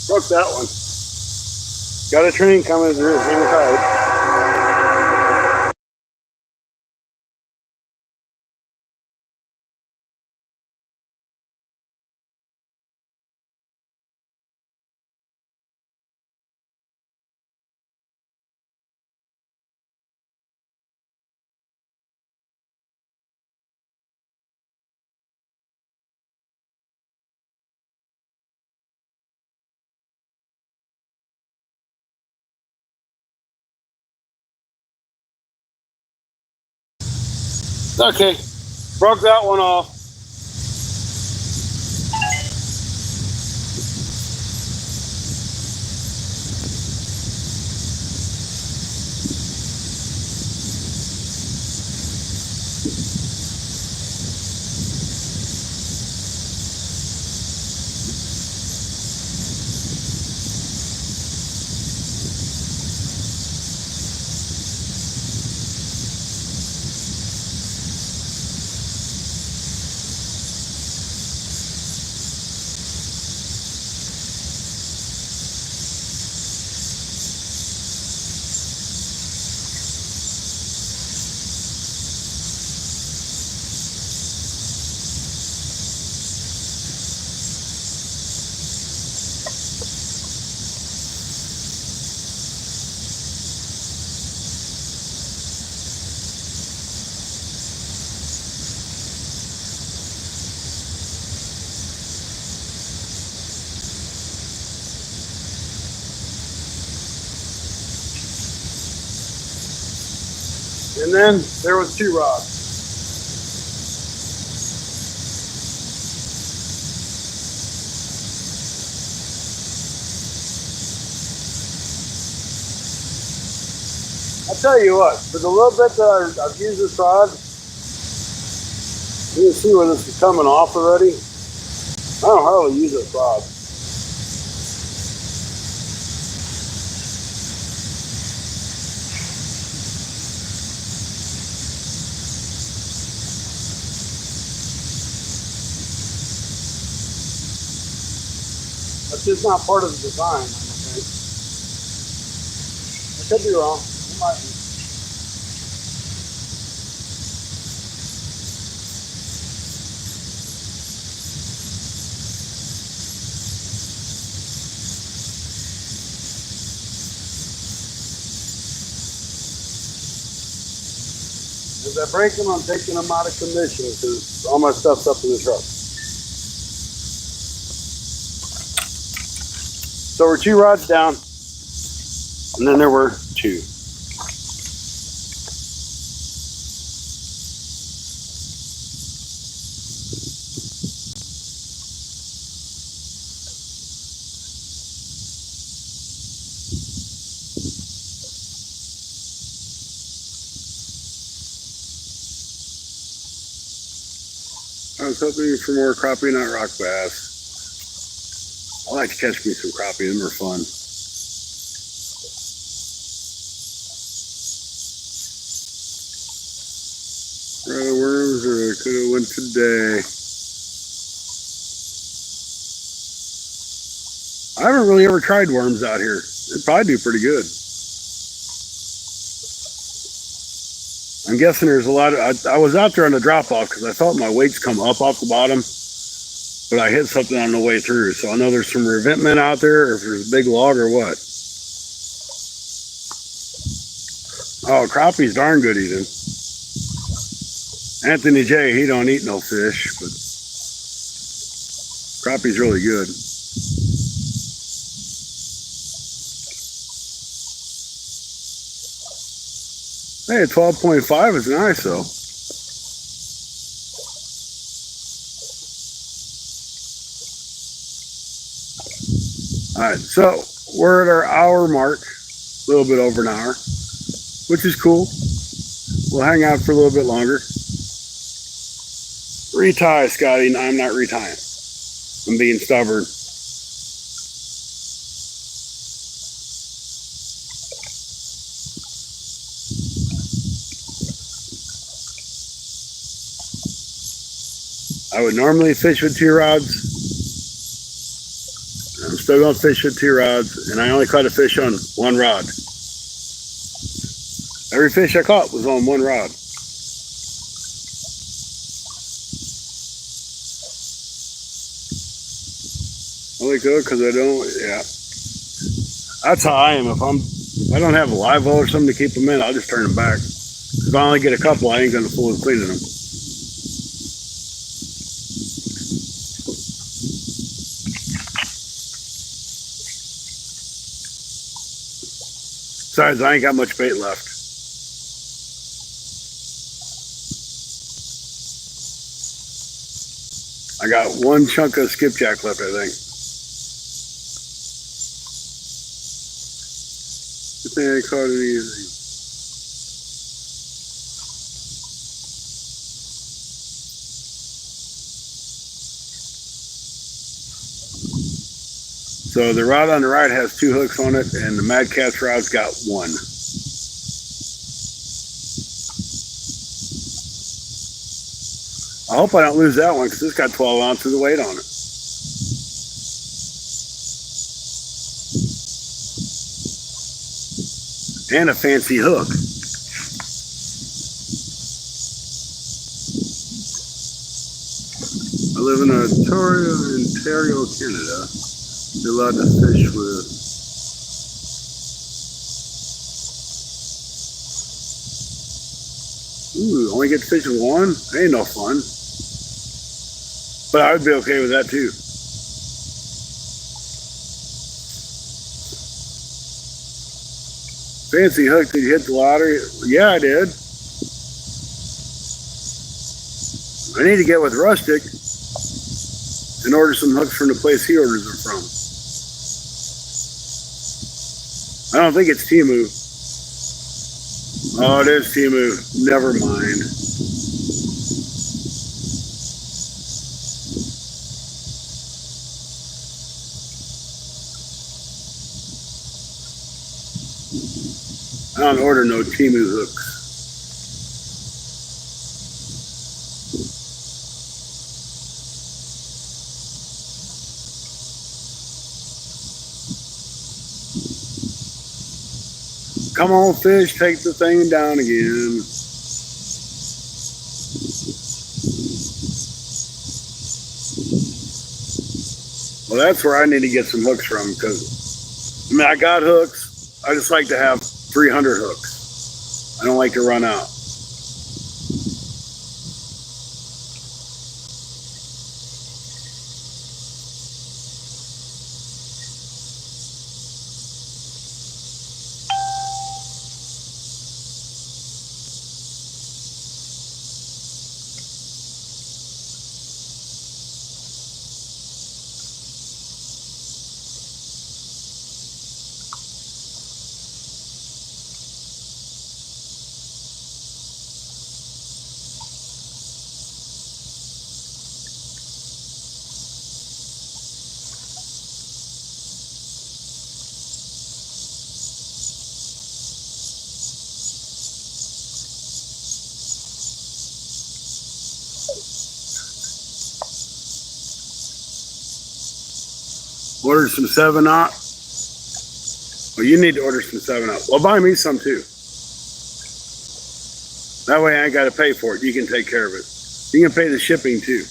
Broke that one. Got a train coming through. Hang tight. Okay, broke that one off. And then there was 2 rods. I'll tell you what, for the little bit that I've used this rod, you can see where this is coming off already. I don't hardly use this rod. That's just not part of the design, I don't think. I could be wrong. It might be. As I break them, I'm taking them out of commission because all my stuff's up in the truck. So we're 2 rods down, and then there were 2. I was hoping for more crappie, not rock bass. I like to catch me some crappie, them are fun. Worms, or I could have went today. I haven't really ever tried worms out here. They'd probably do pretty good. I'm guessing there's a lot of, I was out there on the drop off because I thought my weights come up off the bottom, but I hit something on the way through. So I know there's some revetment out there, or if there's a big log or what. Oh, crappie's darn good eating. Anthony J, he don't eat no fish, but Crappie's really good. Hey, 12.5 is nice though. All right, so we're at our hour mark, a little bit over an hour, which is cool. We'll hang out for a little bit longer. Retie, Scotty. No, I'm not retying. I'm being stubborn. I would normally fish with 2 rods. I'm still going to fish with 2 rods, and I only caught a fish on 1 rod. Every fish I caught was on 1 rod. Only good because I don't, yeah. That's how I am. If I don't have a live well or something to keep them in, I'll just turn them back. If I only get a couple, I ain't going to fool with cleaning them. Besides, I ain't got much bait left. I got 1 chunk of skipjack left, I think. I think I caught anything. So the rod on the right has 2 hooks on it, and the Mad Cat's rod's got 1. I hope I don't lose that one because it's got 12 ounces of weight on it. And a fancy hook. I live in Ontario, Canada. You're allowed to fish with only get to fish with 1? That ain't no fun. But I would be okay with that too. Fancy hook, did you hit the lottery? Yeah, I did. I need to get with Rustic and order some hooks from the place he orders them from. I don't think it's Temu. Oh, it is Temu. Never mind. I don't order no Temu hooks. Come on, fish, take the thing down again. Well, that's where I need to get some hooks from, because, I mean, I got hooks. I just like to have 300 hooks. I don't like to run out. Order some 7-Up. Well, you need to order some 7-Up. Well, buy me some too. That way I ain't got to pay for it. You can take care of it. You can pay the shipping too.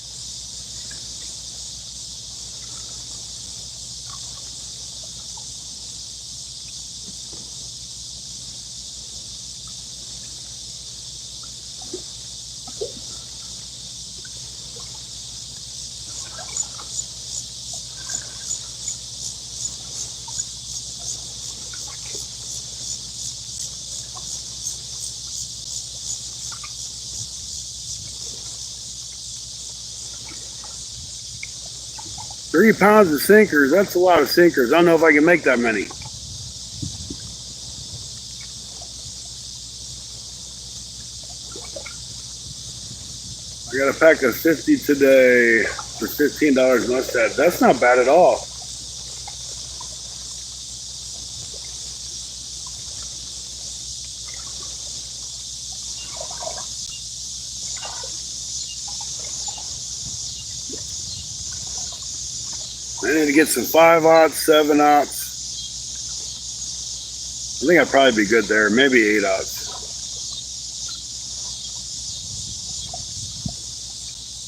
3 pounds of sinkers. That's a lot of sinkers. I don't know if I can make that many. I got a pack of 50 today for $15 mustard. That's not bad at all. I need to get some 5/0, 7/0. I think I'd probably be good there. Maybe 8/0.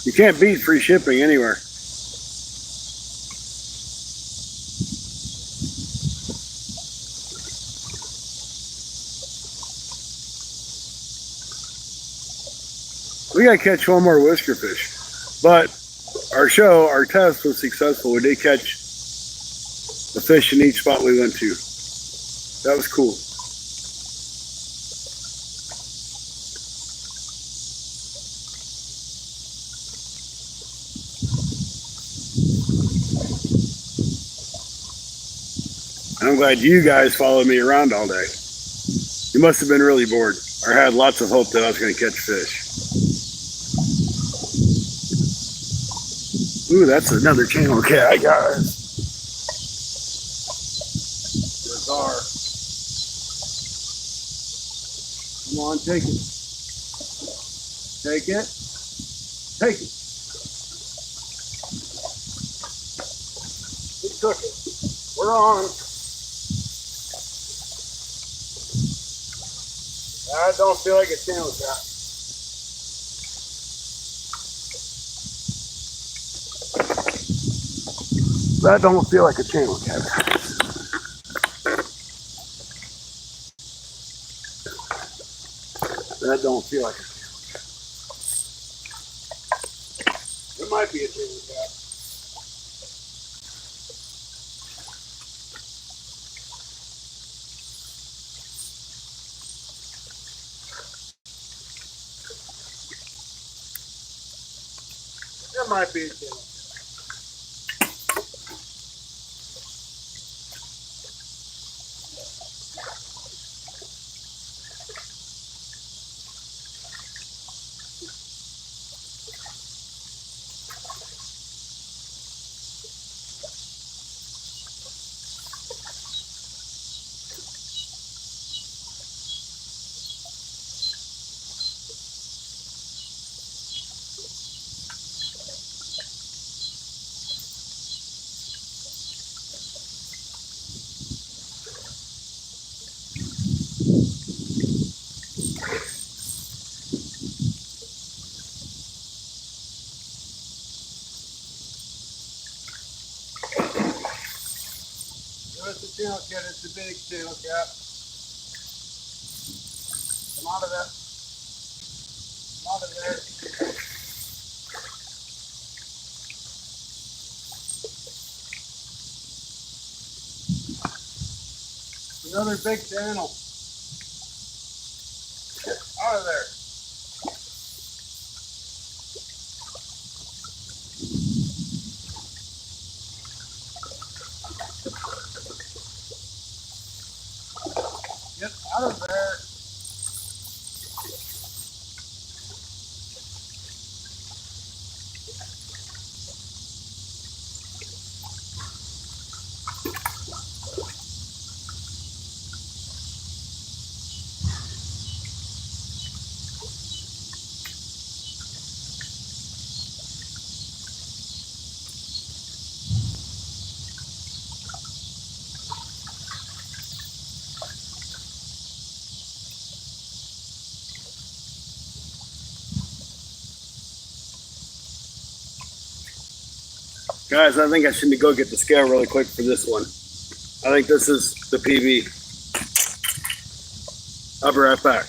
You can't beat free shipping anywhere. We gotta catch one more whisker fish. But our test was successful. We did catch a fish in each spot we went to. That was cool. I'm glad you guys followed me around all day. You must have been really bored, or had lots of hope that I was going to catch fish. Ooh, that's another channel cat, guys. Bizarre. Come on, take it. Take it. Take it. He took it. We're on. I don't feel like a channel cat. That don't feel like a channel cat. That don't feel like a channel cat. It might be a channel cat. That might be a channel cat. It's a channel cat, it's a big channel cat. Come out of that. Come out of there. Another big channel. Get out of there. Get out of there. Guys, I think I should go get the scale really quick for this one. I think this is the PB. I'll be right back.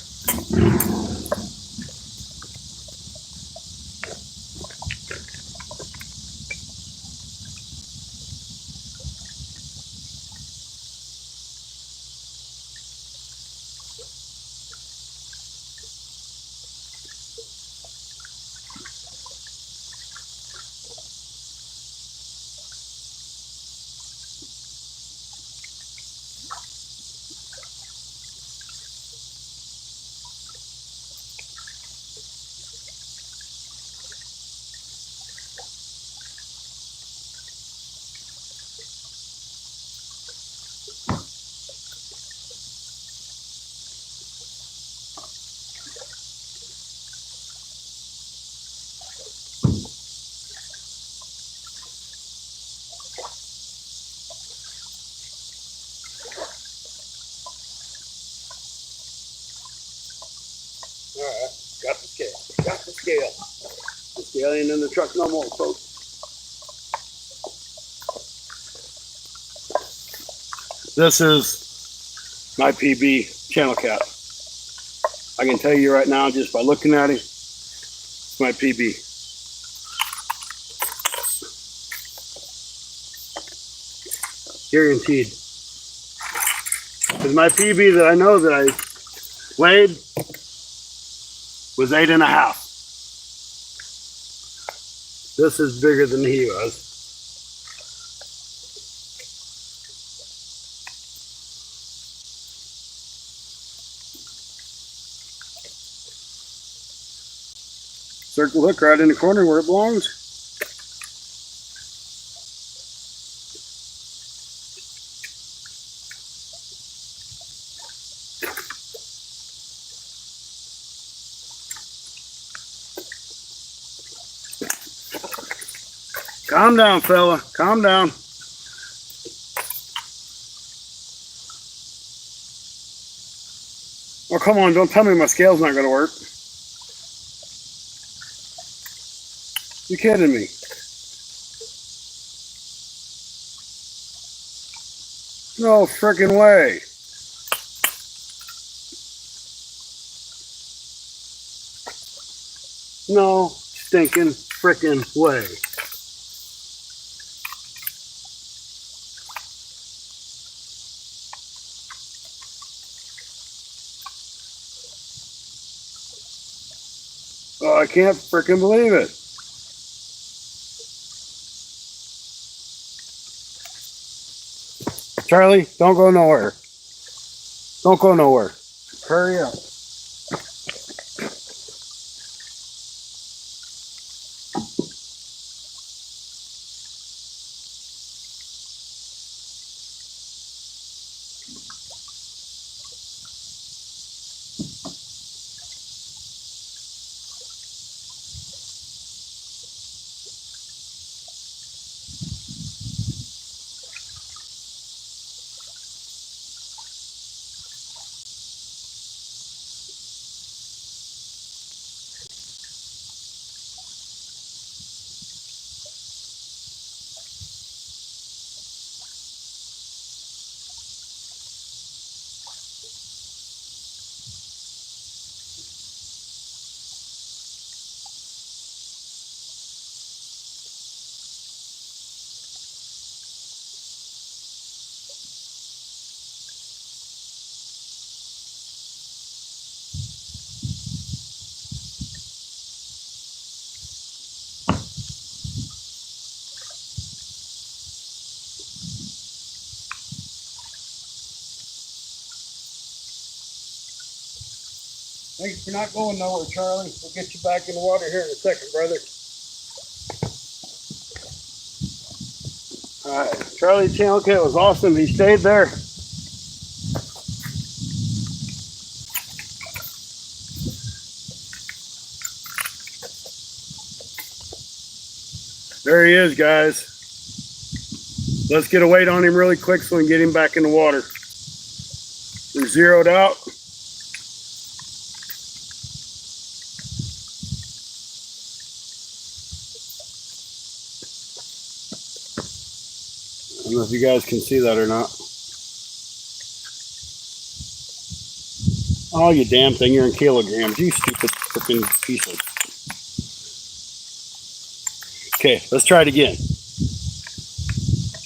The alien in the truck no more, folks. This is my PB channel cat. I can tell you right now, just by looking at him, it's my PB. Guaranteed. Because my PB that I know that I weighed was 8.5. This is bigger than he was. Circle hook right in the corner where it belongs. Calm down, fella. Calm down. Oh, come on. Don't tell me my scale's not going to work. You kidding me? No freaking way. No stinking freaking way. Oh, I can't freaking believe it. Charlie, don't go nowhere. Don't go nowhere. Hurry up. Thanks for not going nowhere, Charlie. We'll get you back in the water here in a second, brother. All right, Charlie's channel cat was awesome. He stayed there. There he is, guys. Let's get a weight on him really quick so we can get him back in the water. We're zeroed out. I don't know if you guys can see that or not. Oh, you damn thing, you're in kilograms. You stupid freaking piece of... Okay, let's try it again.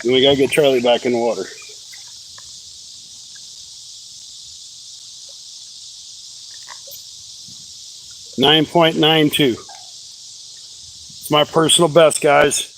And we gotta get Charlie back in the water. .92. It's my personal best, guys.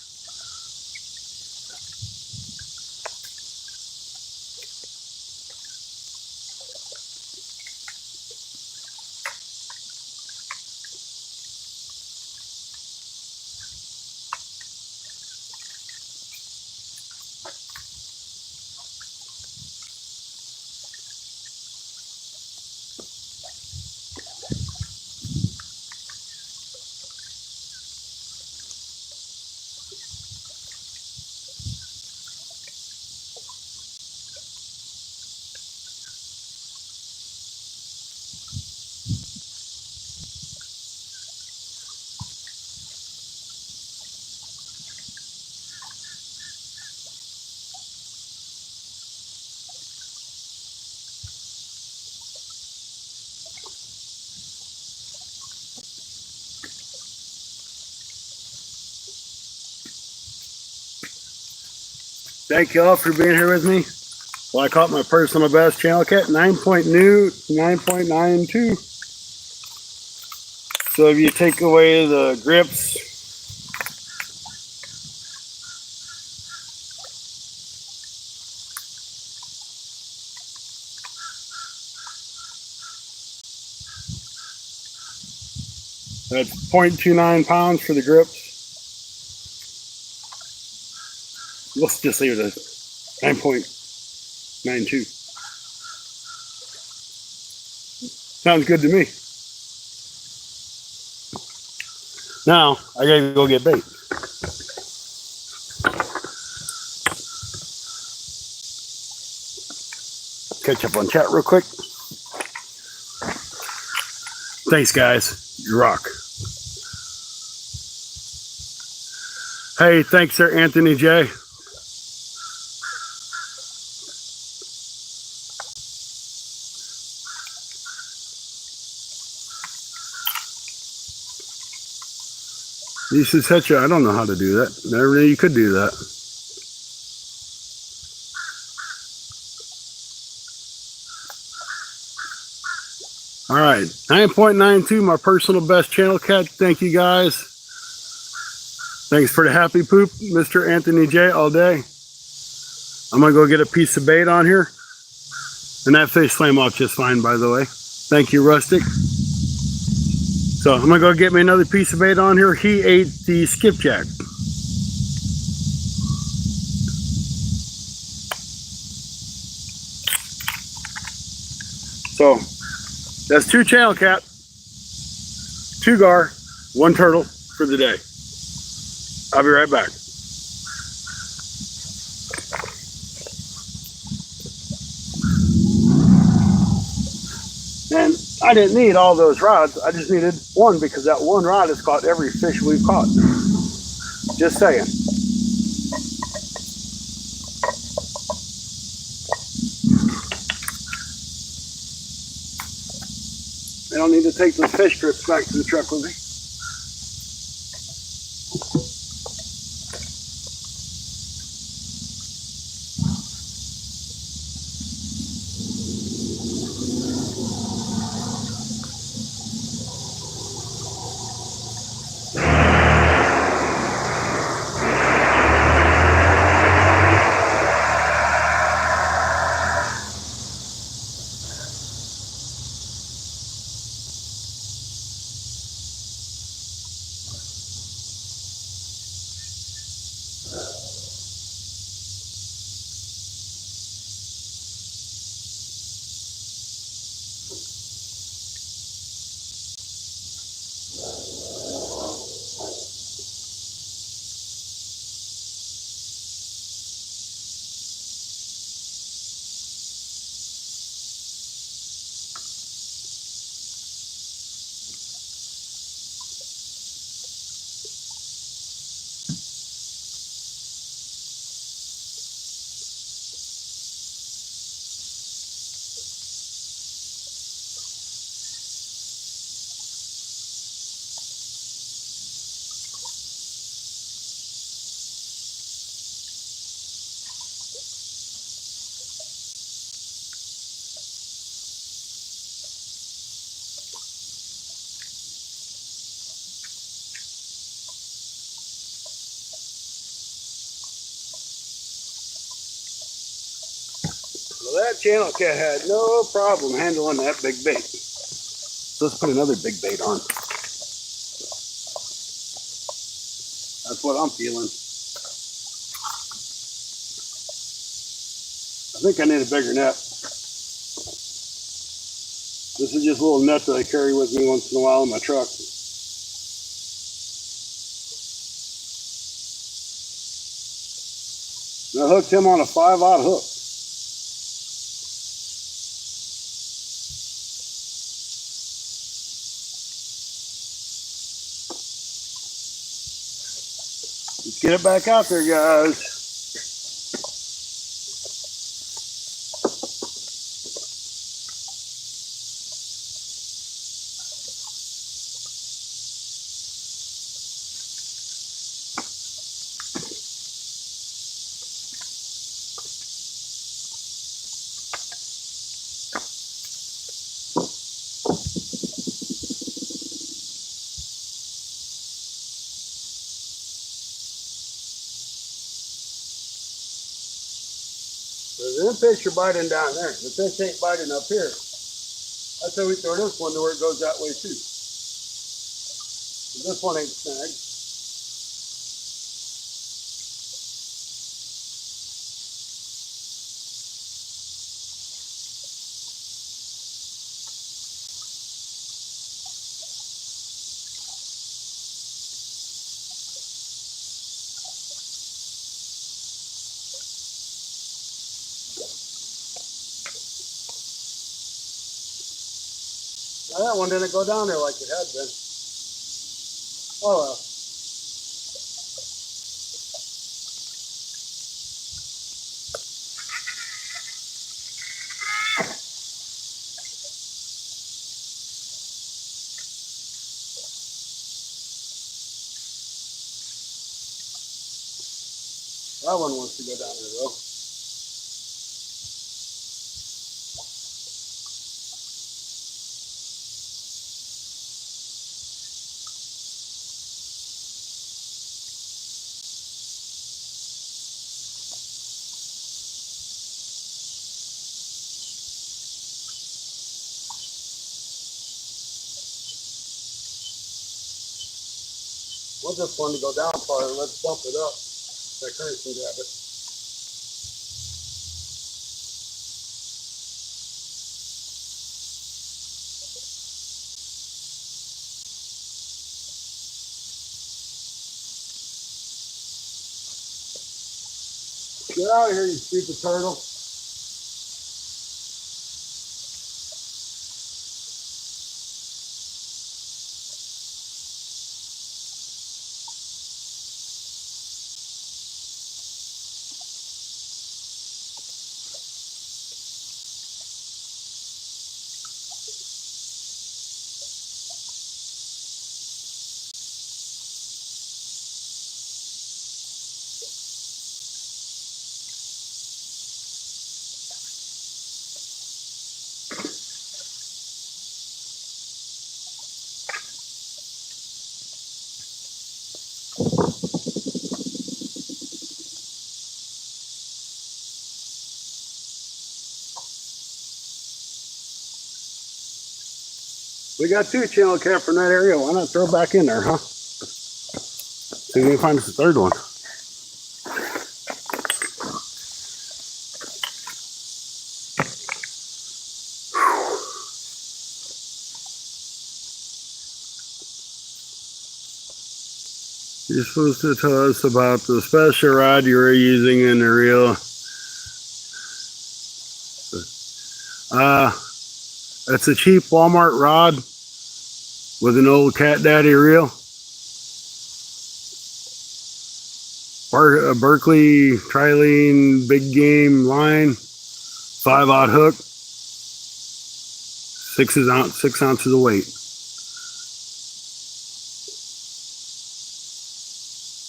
Thank you all for being here with me. Well, I caught my personal best channel cat, 9.92. So if you take away the grips, that's 0.29 pounds for the grips. Let's just leave it at 9.92. Sounds good to me. Now, I gotta go get bait. Catch up on chat real quick. Thanks, guys. You rock. Hey, thanks, sir, Anthony J. He says, Hetcha, I don't know how to do that. Never knew you could do that. All right, 9.92, my personal best channel cat. Thank you, guys. Thanks for the happy poop, Mr. Anthony J, all day. I'm going to go get a piece of bait on here. And that fish swam off just fine, by the way. Thank you, Rustic. So I'm going to go get me another piece of bait on here. He ate the skipjack. So that's 2 channel cat, 2 gar, 1 turtle for the day. I'll be right back. And I didn't need all those rods. I just needed 1 because that 1 rod has caught every fish we've caught. Just saying. I don't need to take those fish strips back to the truck with me. Well, that channel cat had no problem handling that big bait. So let's put another big bait on. That's what I'm feeling. I think I need a bigger net. This is just a little net that I carry with me once in a while in my truck. And I hooked him on a 5/0 hook. Let's get it back out there, guys. Them fish are biting down there. The fish ain't biting up here. That's why we throw this one to where it goes that way too. This one ain't snagged. Now that one didn't go down there like it had been. Oh well. That one wants to go down there though. We'll just want to go down farther. Let's bump it up. That current can grab it. Get out of here, you stupid turtle. We got 2 channel cat from that area. Why not throw back in there, huh? See if we can find us a third one. You're supposed to tell us about the special rod you were using in the reel. It's a cheap Walmart rod with an old Cat Daddy reel. A Berkeley Trilene big game line, 5/0 hook, 6 ounces of weight.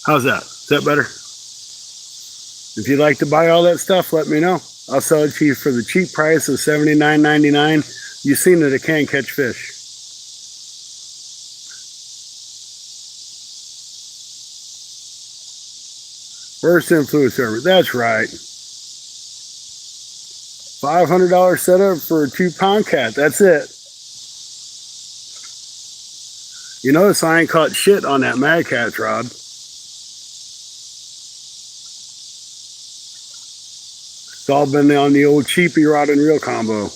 How's that? Is that better? If you'd like to buy all that stuff, let me know. I'll sell it to you for the cheap price of $79.99. You've seen that it can catch fish. First influence server. That's right. $500 setup for a 2-pound cat. That's it. You notice I ain't caught shit on that Mad Catch rod. It's all been on the old cheapy rod and reel combo.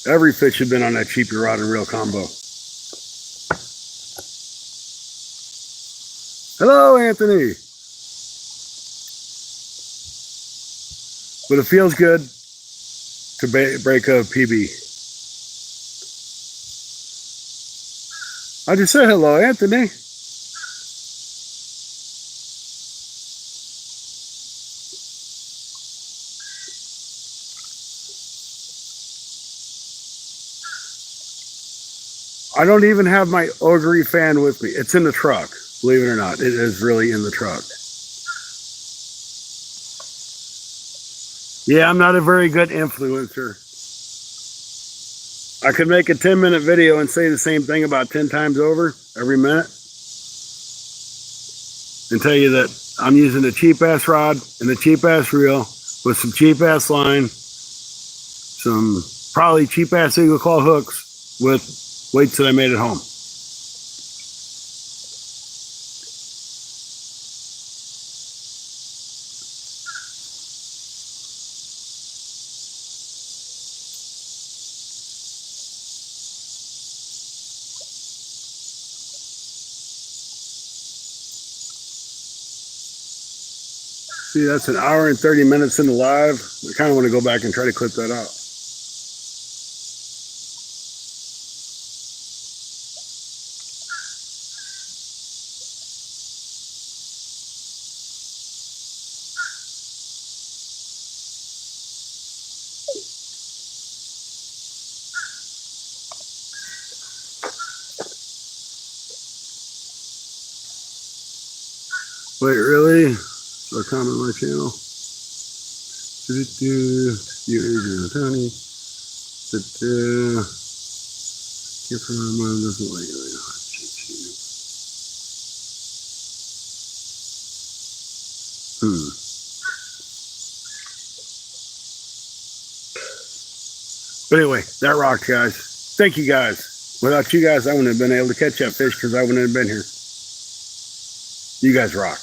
Every fish had been on that cheapy rod and reel combo. Hello, Anthony. But it feels good to break a PB. I just said hello, Anthony. I don't even have my Ogre fan with me. It's in the truck. Believe it or not, it is really in the truck. Yeah, I'm not a very good influencer. I could make a 10-minute video and say the same thing about 10 times over every minute and tell you that I'm using a cheap ass rod and a cheap ass reel with some cheap ass line, some probably cheap ass eagle claw hooks with weights that I made at home. See, that's an hour and 30 minutes into live. I kind of want to go back and try to clip that out. Wait, really? So comment on my channel. You Adrian Tony. Keep from my mom doesn't like it. But anyway, that rocked, guys. Thank you, guys. Without you guys, I wouldn't have been able to catch that fish because I wouldn't have been here. You guys rock.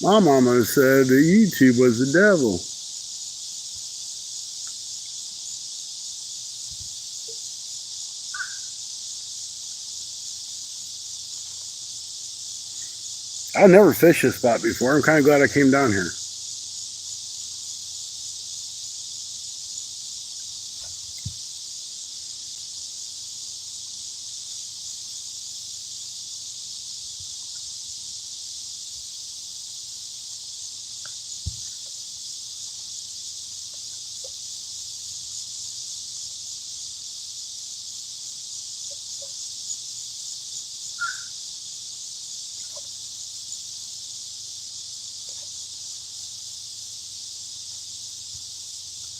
My mama said that YouTube was the devil. I've never fished this spot before. I'm kind of glad I came down here.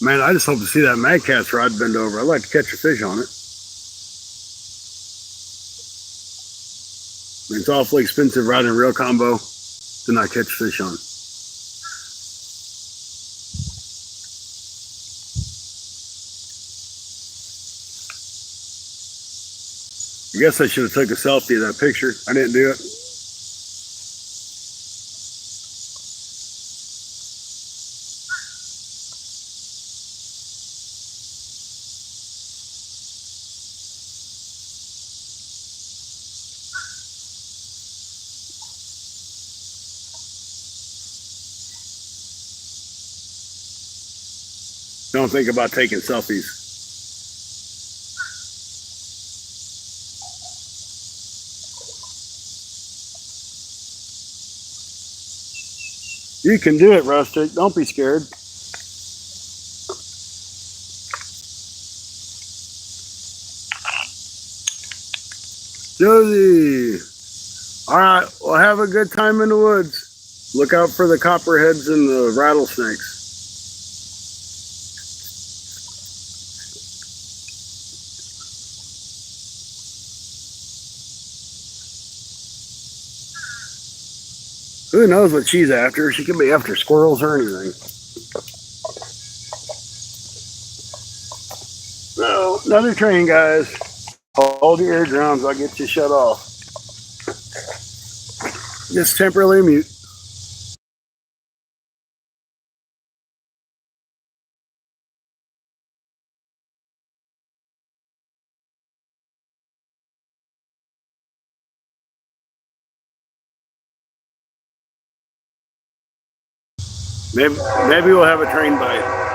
Man, I just hope to see that Mad Cat's rod bend over. I'd like to catch a fish on it. I mean, it's awfully expensive rod and reel combo to not catch fish on. I guess I should have took a selfie of that picture. I didn't do it. Don't think about taking selfies. You can do it, Rustic. Don't be scared. Josie. All right. Well, have a good time in the woods. Look out for the copperheads and the rattlesnakes. Who knows what she's after? She could be after squirrels or anything. So, another train, guys. Hold your eardrums. I'll get you shut off. Just temporarily mute. Maybe we'll have a train bite.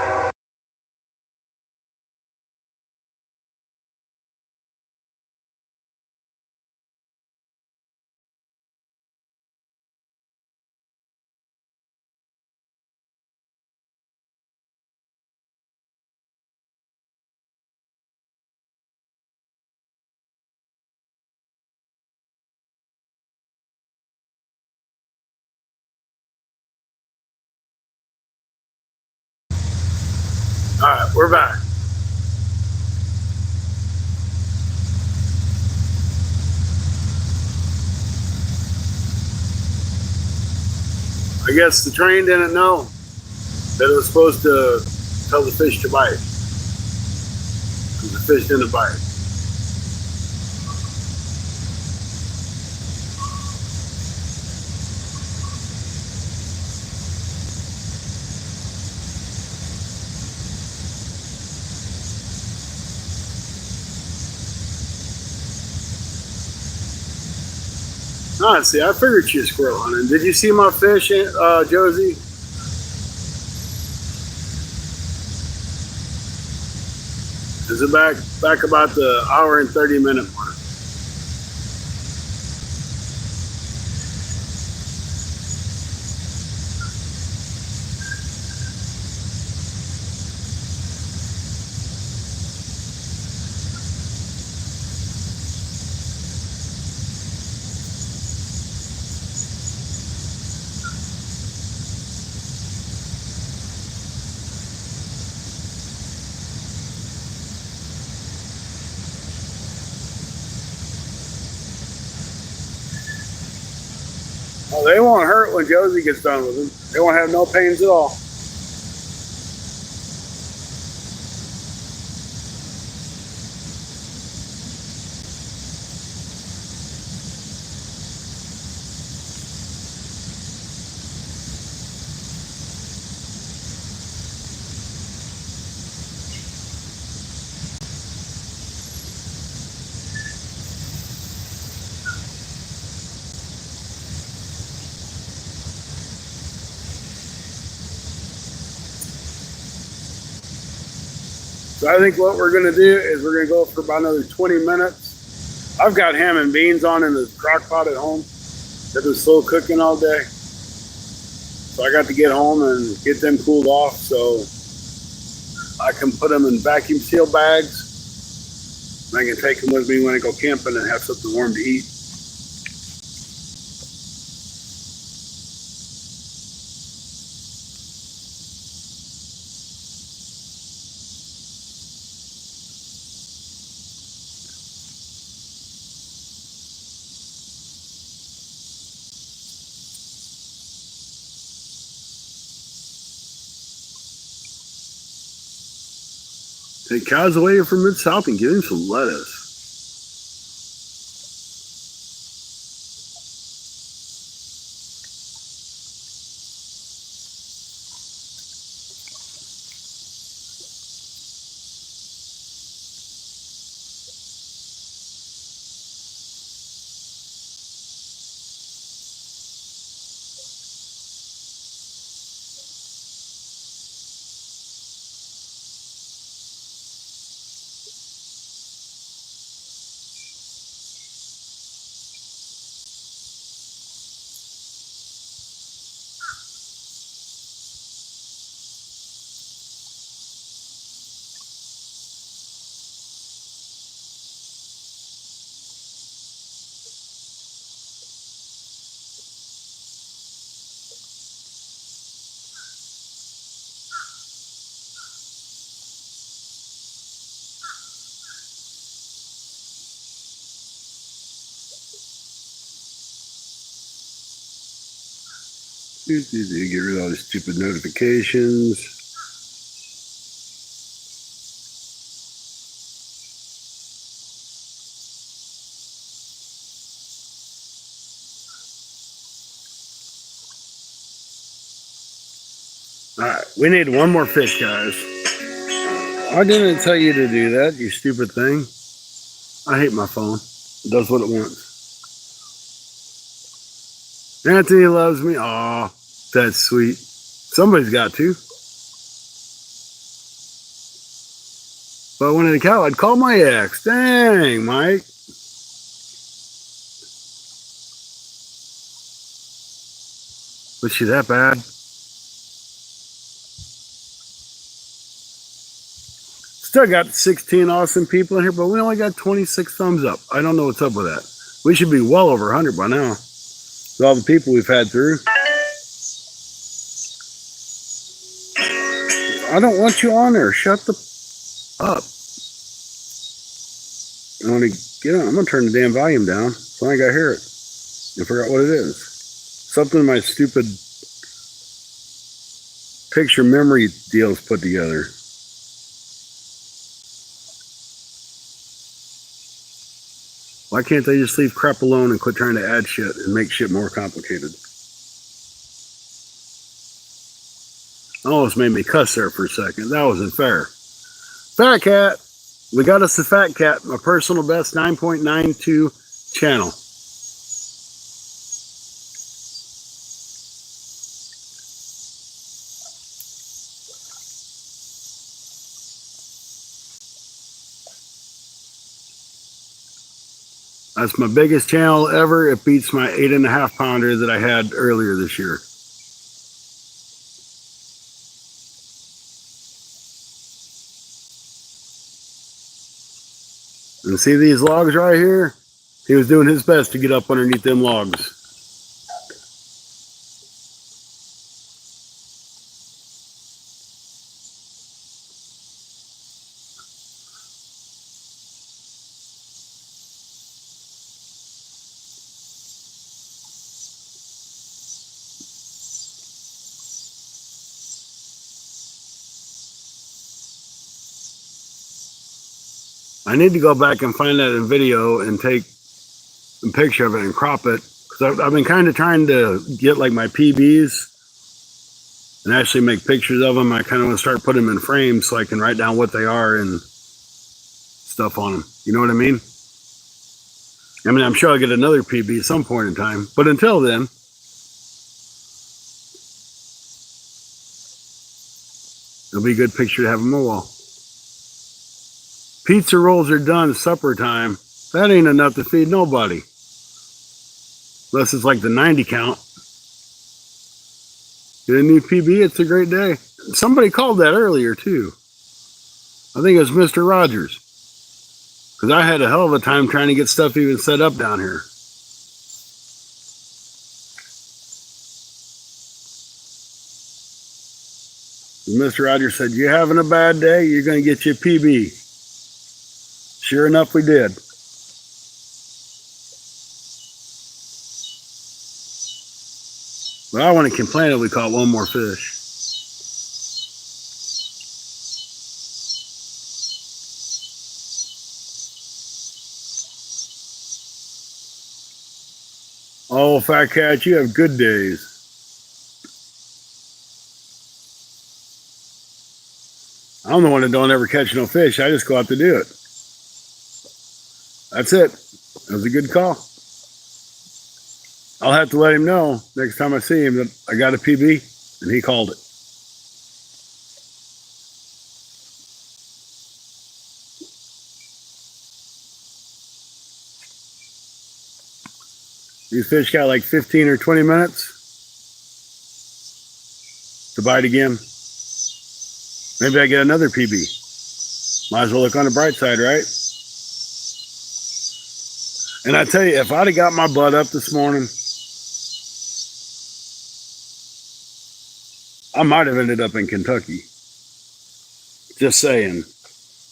Alright, we're back. I guess the train didn't know that it was supposed to tell the fish to bite. Because the fish didn't bite. Ah, see, I figured you squirrel hunting. Did you see my fish, Josie? Is it back about the hour and 30-minute mark? Well, they won't hurt when Josie gets done with them. They won't have no pains at all. So I think what we're gonna do is we're gonna go for about another 20 minutes. I've got ham and beans on in the crock pot at home. They've been slow cooking all day. So I got to get home and get them cooled off so I can put them in vacuum seal bags. And I can take them with me when I go camping and have something warm to eat. Take cows away from Mid-South and give him some lettuce. Get rid of all these stupid notifications. All right, we need one more fish, guys. I didn't tell you to do that, you stupid thing. I hate my phone. It does what it wants. Anthony loves me. Aw, that's sweet. Somebody's got to. If I wanted a cow, I'd call my ex. Dang, Mike. Was she that bad? Still got 16 awesome people in here, but we only got 26 thumbs up. I don't know what's up with that. We should be well over 100 by now. With all the people we've had through. I don't want you on there. Shut the up. I want to get on. I'm going to turn the damn volume down so I ain't got to hear it. I forgot what it is. Something my stupid picture memory deals put together. Why can't they just leave crap alone and quit trying to add shit and make shit more complicated? Almost made me cuss there for a second. That wasn't fair. Fat Cat. We got us the Fat Cat, my personal best 9.92 channel. That's my biggest channel ever. It beats my 8.5 pounder that I had earlier this year. And see these logs right here? He was doing his best to get up underneath them logs. I need to go back and find that in video and take a picture of it and crop it. Because I've been kind of trying to get like my PBs and actually make pictures of them. I kind of want to start putting them in frames so I can write down what they are and stuff on them. You know what I mean? I mean, I'm sure I'll get another PB at some point in time. But until then, it'll be a good picture to have on the wall. Pizza rolls are done, supper time. That ain't enough to feed nobody. Unless it's like the 90 count. Get a new PB, it's a great day. Somebody called that earlier too. I think it was Mr. Rogers. Because I had a hell of a time trying to get stuff even set up down here. Mr. Rogers said, "You having a bad day? You're going to get your PB." Sure enough, we did. But I want to complain that we caught one more fish. Oh, Fat Cat, you have good days. I'm the one that don't ever catch no fish. I just go out to do it. That's it. That was a good call. I'll have to let him know next time I see him that I got a PB and he called it. These fish got like 15 or 20 minutes to bite again. Maybe I get another PB. Might as well look on the bright side, right? And I tell you, if I'd have got my butt up this morning, I might have ended up in Kentucky. Just saying.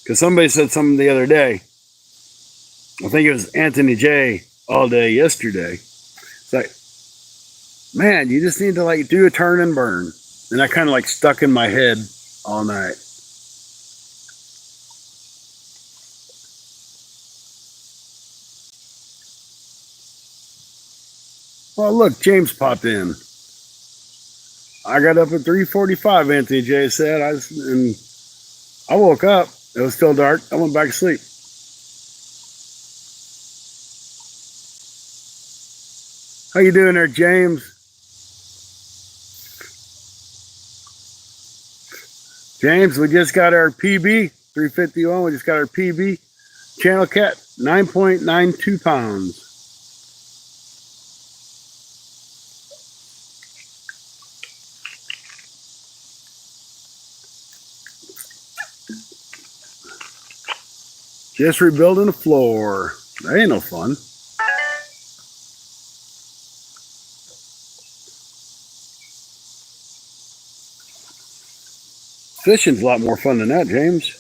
Because somebody said something the other day. I think it was Anthony J. all day yesterday. It's like, man, you just need to like do a turn and burn. And that kind of like stuck in my head all night. Well, look, James popped in. I got up at 3:45, Anthony J said. And I woke up. It was still dark. I went back to sleep. How you doing there, James? James, we just got our PB, 351. We just got our PB. Channel Cat, 9.92 pounds. Just rebuilding the floor. That ain't no fun. Fishing's a lot more fun than that, James.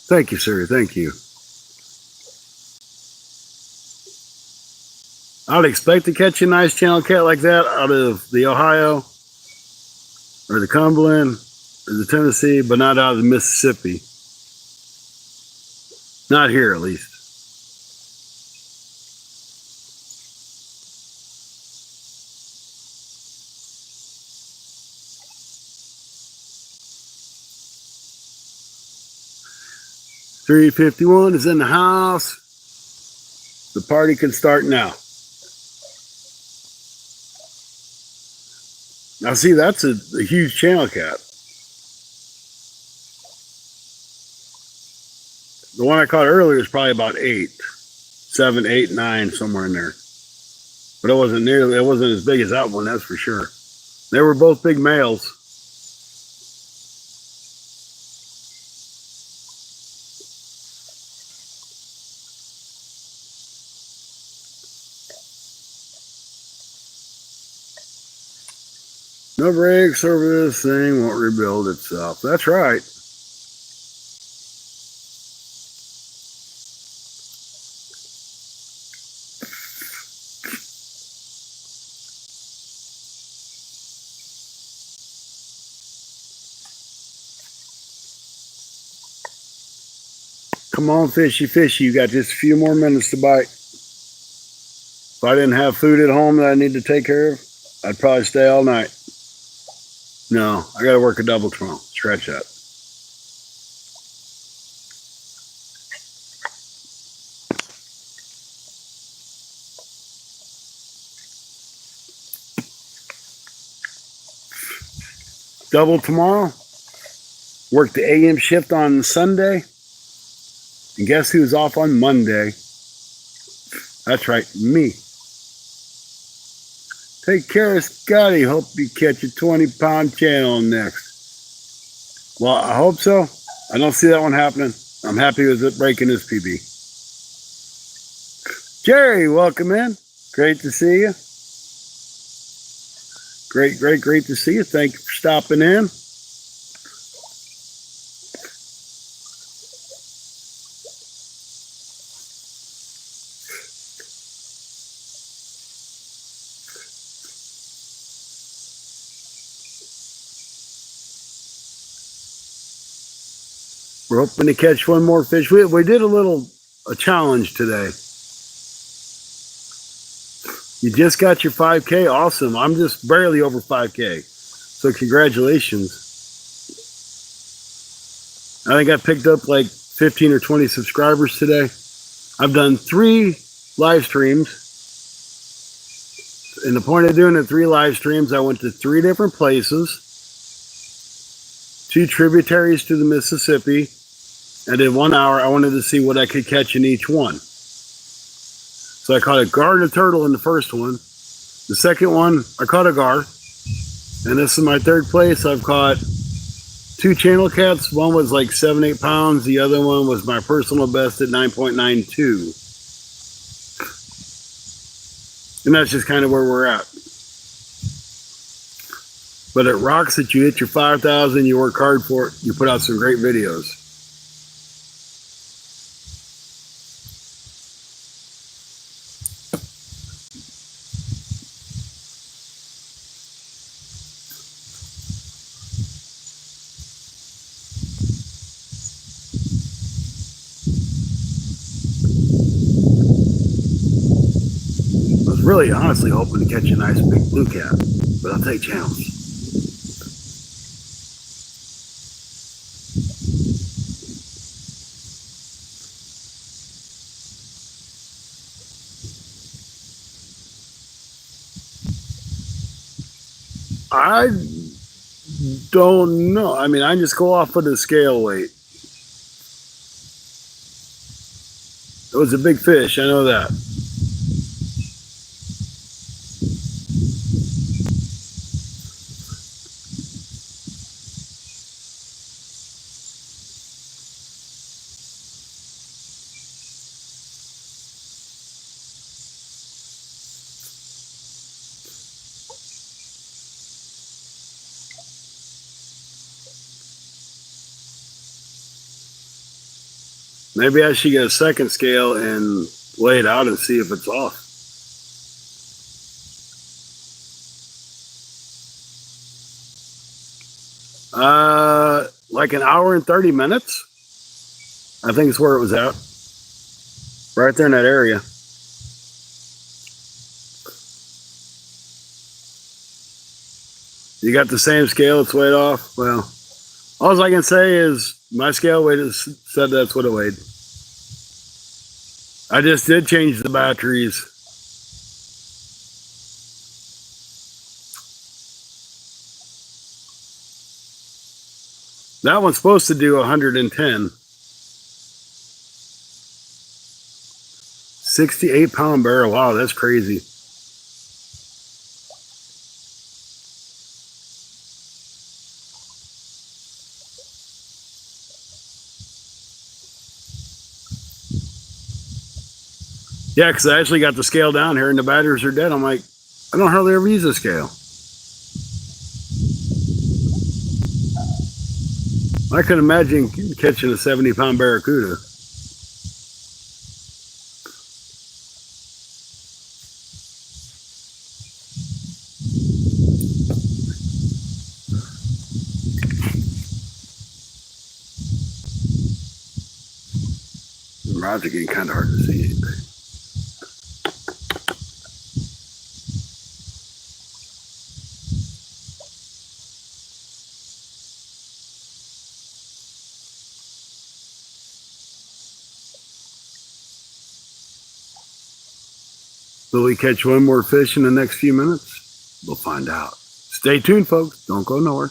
Thank you, sir. Thank you. I would expect to catch a nice channel cat like that out of the Ohio or the Cumberland or the Tennessee, but not out of the Mississippi. Not here, at least. $3.51 is in the house. The party can start now. Now, see, that's a huge channel cat. The one I caught earlier is probably about 8, 7, 8, 9, somewhere in there. But it wasn't as big as that one, that's for sure. They were both big males. No brakes over this thing, won't rebuild itself. That's right. Come on, fishy, fishy. You got just a few more minutes to bite. If I didn't have food at home that I need to take care of, I'd probably stay all night. No, I got to work a double tomorrow. Scratch that. Double tomorrow. Work the AM shift on Sunday. And guess who's off on Monday? That's right, me. Take care of Scotty. Hope you catch a 20-pound channel next. Well, I hope so. I don't see that one happening. I'm happy with it breaking his PB. Jerry, welcome in. Great to see you. Great to see you. Thank you for stopping in. We're hoping to catch one more fish. We did a challenge today. You just got your 5K. Awesome. I'm just barely over 5K. So congratulations. I think I picked up like 15 or 20 subscribers today. I've done 3 live streams. And the point of doing the 3 live streams, I went to 3 different places. 2 tributaries to the Mississippi. And in 1 hour, I wanted to see what I could catch in each one. So I caught a gar and a turtle in the first one. The second one, I caught a gar. And this is my 3rd place. I've caught 2 channel cats. One was like 7, 8 pounds. The other one was my personal best at 9.92. And that's just kind of where we're at. But it rocks that you hit your 5,000, you work hard for it, you put out some great videos. I was really honestly hoping to catch a nice big blue cat, but I'll take channels. I don't know. I mean, I just go off of the scale weight. It was a big fish, I know that. Maybe I should get a second scale and weigh it out and see if it's off. Like an hour and 30 minutes. I think it's where it was at. Right there in that area. You got the same scale, it's weighed off? Well, all I can say is my scale weight said that's what it weighed. I just did change the batteries. That one's supposed to do 110. 68-pound barrel. Wow, that's crazy. Yeah, because I actually got the scale down here and the batteries are dead. I'm like, I don't hardly ever use a scale. I could imagine catching a 70-pound barracuda. The rods are getting kind of hard to see anything. Will we catch one more fish in the next few minutes? We'll find out. Stay tuned, folks. Don't go nowhere.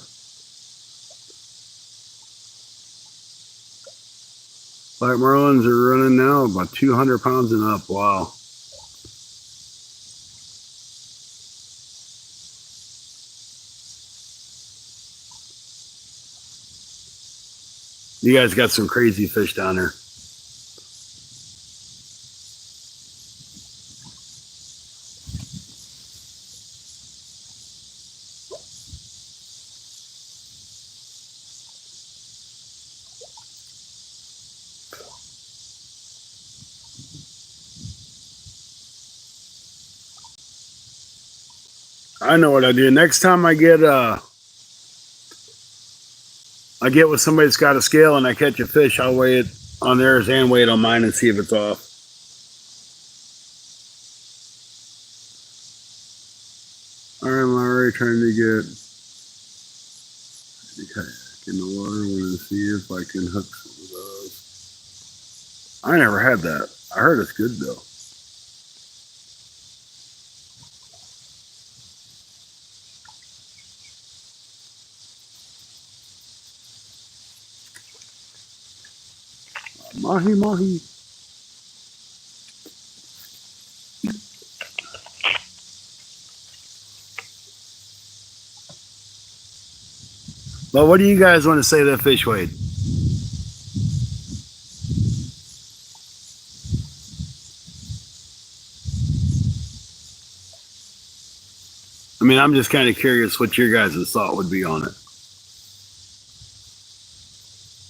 Black marlins are running now about 200 pounds and up. Wow. You guys got some crazy fish down there. I know what I do. Next time I get with somebody that's got a scale and I catch a fish, I'll weigh it on theirs and weigh it on mine and see if it's off. All right, I'm already trying to get in the water. I want to see if I can hook some of those. I never had that. I heard it's good though. Mahi mahi. Well, what do you guys want to say that fish weighed? I mean, I'm just kind of curious what your guys' thought would be on it.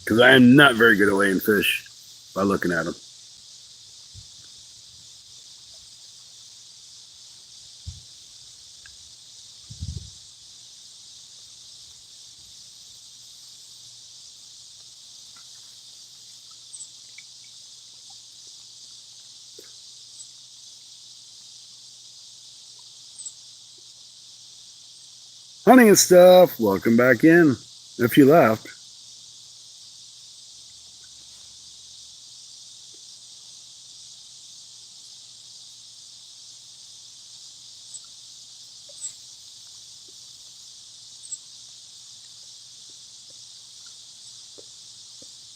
Because I am not very good at weighing fish by looking at them. Hunting and stuff, welcome back in. If you left.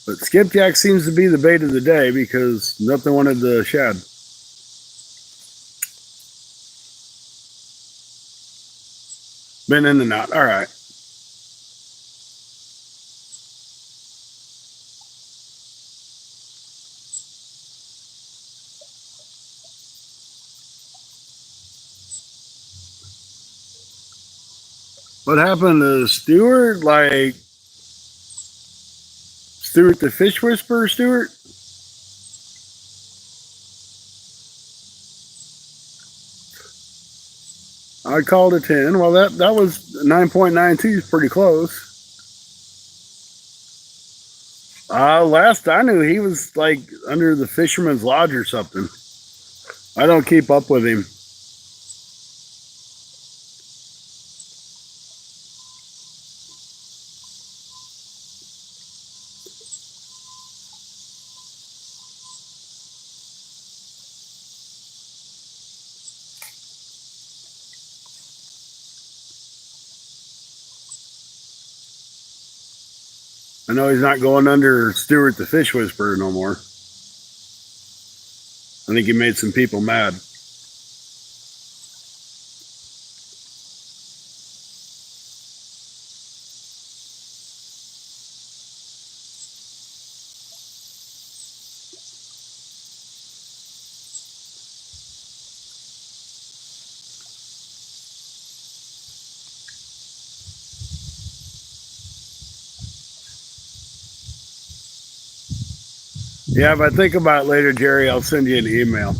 But skipjack seems to be the bait of the day because nothing wanted the shad. Been in and out. All right. What happened to Stuart? Like Stuart the Fish Whisperer, Stuart? I'd call it a 10. Well, that was 9.92 is pretty close. Last I knew, he was like under the Fisherman's Lodge or something. I don't keep up with him. I know he's not going under Stuart the Fish Whisperer no more. I think he made some people mad. Yeah, if I think about it later, Jerry, I'll send you an email.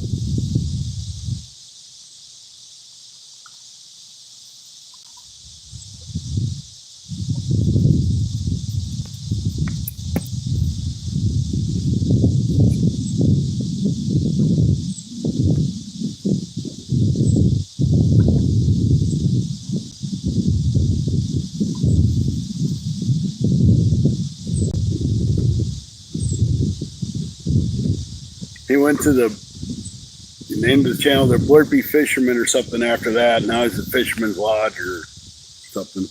He went to he named his channel the Blurpy Fisherman or something after that. Now he's the Fisherman's Lodge or something.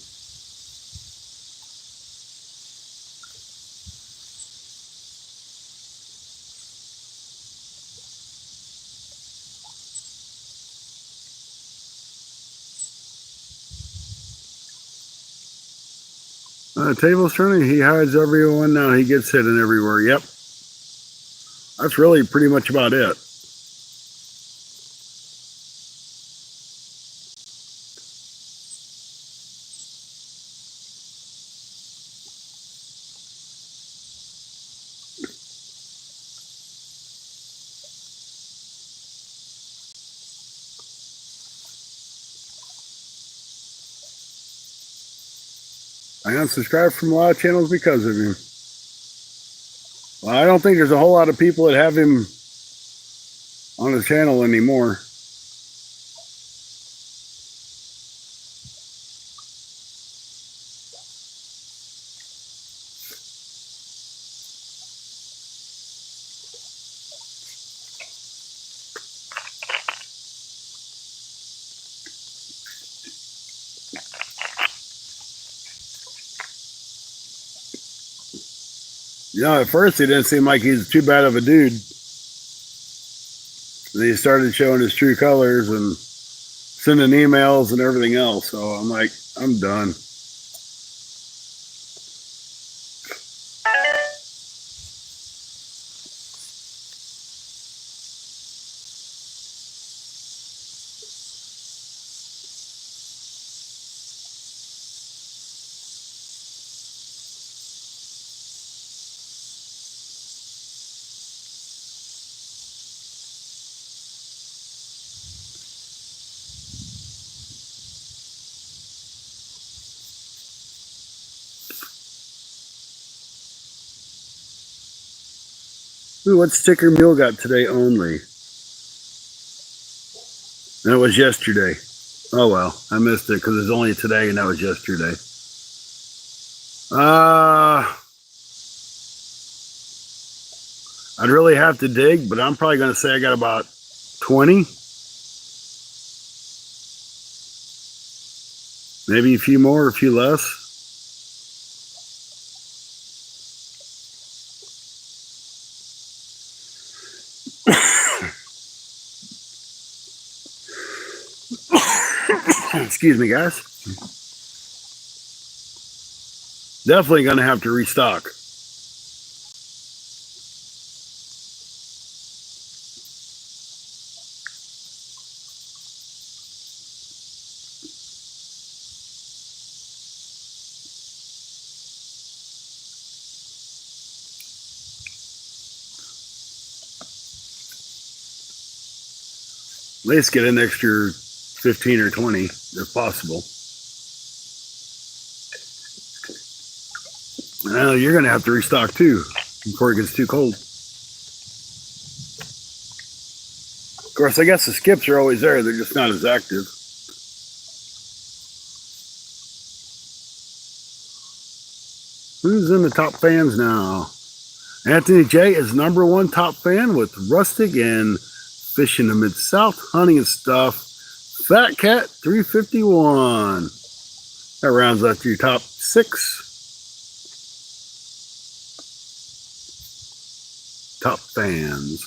Table's turning. He hides everyone now. He gets hidden everywhere. Yep. That's really pretty much about it. I unsubscribed from a lot of channels because of him. Well, I don't think there's a whole lot of people that have him on his channel anymore. You know, at first he didn't seem like he's too bad of a dude. Then he started showing his true colors and sending emails and everything else. So I'm like, I'm done. Ooh, what sticker Mule got today only? That was yesterday. Oh well, I missed it because it's only today and that was yesterday. I'd really have to dig, but I'm probably going to say I got about 20. Maybe a few more, a few less. Excuse me, guys. Definitely going to have to restock. At least get an extra 15 or 20 if possible. And I know you're going to have to restock too before it gets too cold. Of course, I guess the skips are always there. They're just not as active. Who's in the top fans now? Anthony J is #1 top fan with Rustic and Fish in the Mid-South, Hunting and Stuff. Fat Cat 351. That rounds out to your top 6. Top fans.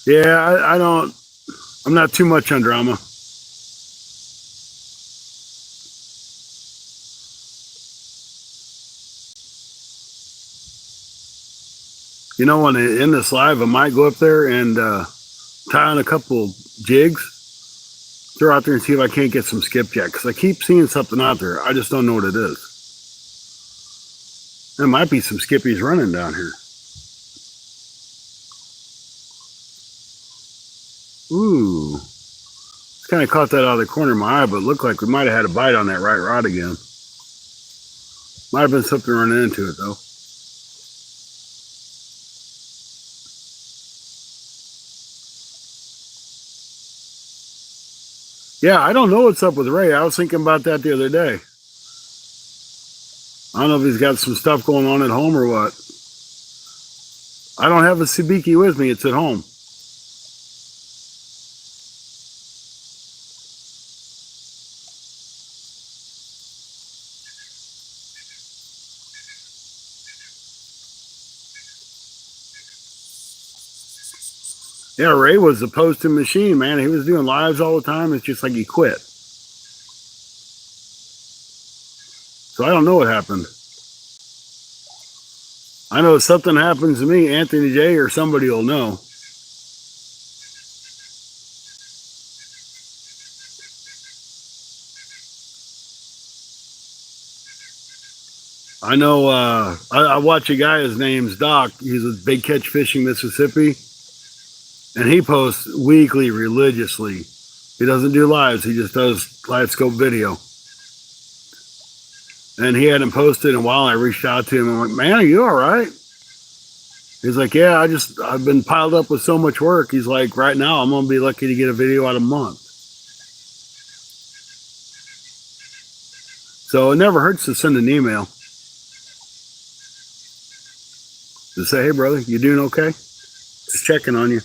Yeah, I'm not too much on drama. You know, when I end this live, I might go up there and tie on a couple jigs, throw out there and see if I can't get some skipjack, because I keep seeing something out there. I just don't know what it is. There might be some skippies running down here. Ooh. It's kind of caught that out of the corner of my eye, but it looked like we might have had a bite on that right rod again. Might have been something running into it, though. Yeah, I don't know what's up with Ray. I was thinking about that the other day. I don't know if he's got some stuff going on at home or what. I don't have a sabiki with me. It's at home. Yeah, Ray was a posting machine, man. He was doing lives all the time. It's just like he quit. So I don't know what happened. I know if something happens to me, Anthony J or somebody will know. I know I watch a guy, his name's Doc. He's with Big Catch Fishing, Mississippi. And he posts weekly, religiously. He doesn't do lives. He just does live scope video. And he hadn't posted in a while. I reached out to him. I'm like, man, are you all right? He's like, yeah, I've been piled up with so much work. He's like, right now, I'm going to be lucky to get a video out a month. So it never hurts to send an email. To say, hey, brother, you doing okay? Just checking on you.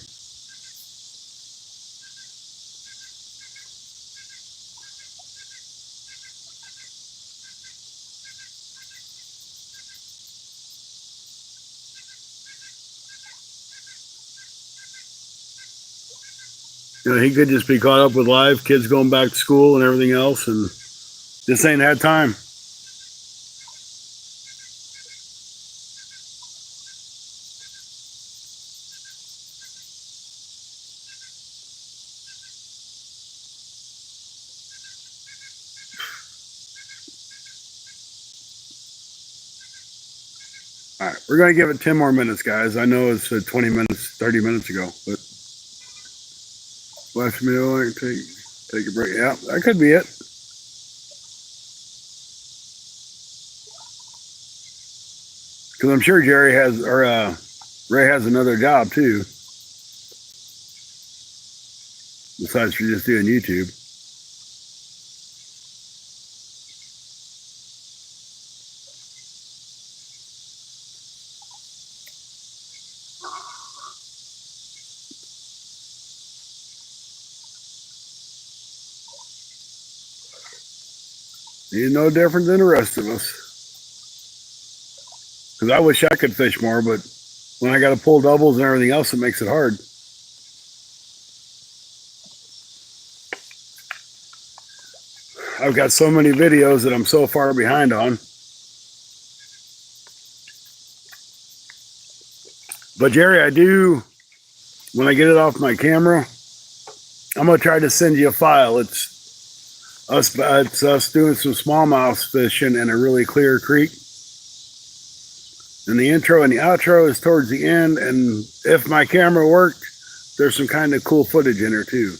You know, he could just be caught up with life, kids going back to school and everything else, and just ain't had time. All right, we're going to give it 10 more minutes, guys. I know it's 20 minutes, 30 minutes ago, but last meal, I can take a break. Yeah, that could be it. Because I'm sure Jerry has, or Ray has another job too, besides for just doing YouTube. He's no different than the rest of us. Because I wish I could fish more, but when I got to pull doubles and everything else, it makes it hard. I've got so many videos that I'm so far behind on. But Jerry, I do, when I get it off my camera, I'm going to try to send you a file. It's us doing some smallmouth fishing in a really clear creek. And the intro and the outro is towards the end. And if my camera worked, there's some kind of cool footage in there too.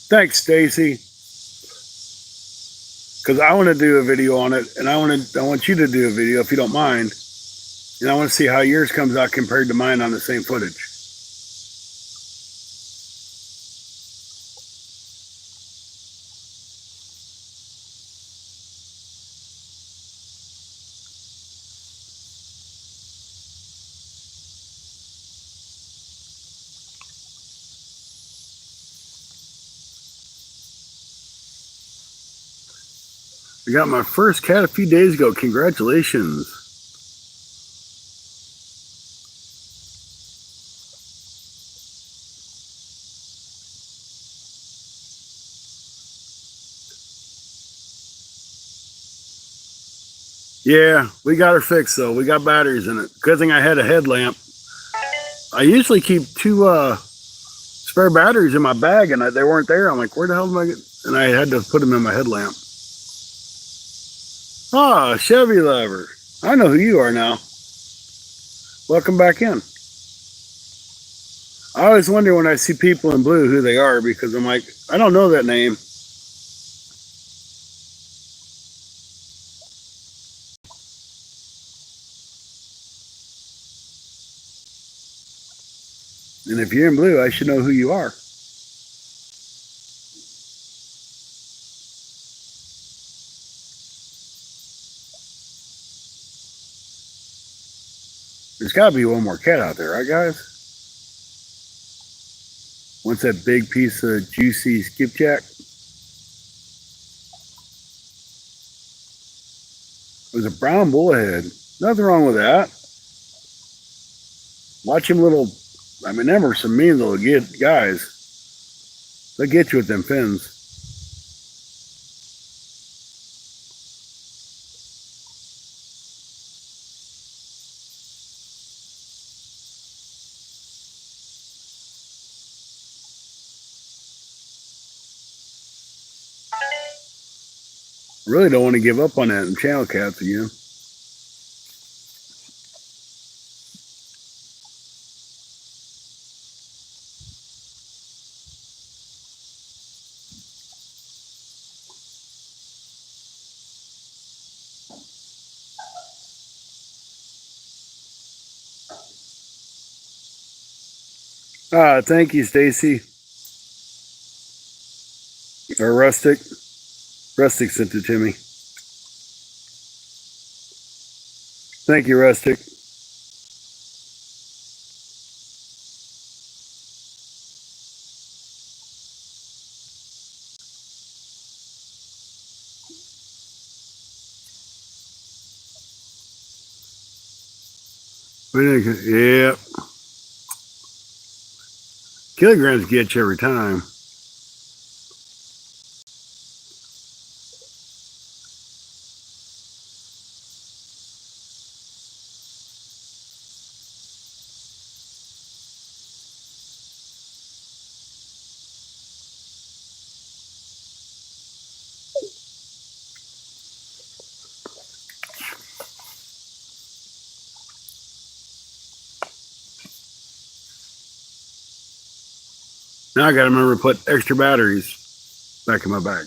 Thanks, Stacy. Because I want to do a video on it, and I want you to do a video if you don't mind. And I want to see how yours comes out compared to mine on the same footage. I got my first cat a few days ago. Congratulations. Yeah, we got her fixed though. We got batteries in it. Good thing I had a headlamp. I usually keep 2 spare batteries in my bag, and they weren't there. I'm like, where the hell am I getting? And I had to put them in my headlamp. Ah, Chevy lover. I know who you are now. Welcome back in. I always wonder when I see people in blue who they are, because I'm like, I don't know that name. And if you're in blue, I should know who you are. There's got to be one more cat out there, right, guys? Wants that big piece of juicy skipjack. There's a brown bullhead. Nothing wrong with that. Watch him little. I mean, them are some mean little guys. They'll get you with them fins. Really don't want to give up on that in channel cats again. Ah, thank you, Stacy. Or Rustic. Rustic sent it to me. Thank you, Rustic. Yeah. Kilograms get you every time. Now I got to remember to put extra batteries back in my bag.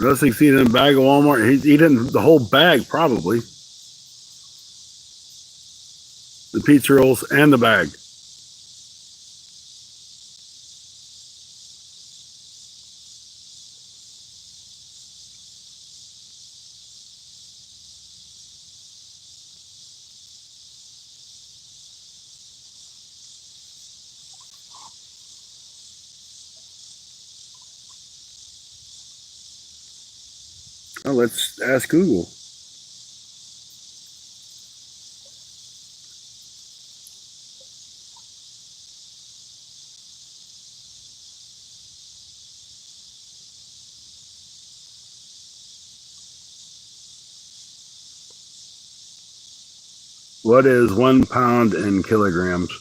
Rustic sees in a bag of Walmart. He's eating the whole bag, probably. The pizza rolls and the bag. Oh, let's ask Google. What is 1 pound in kilograms?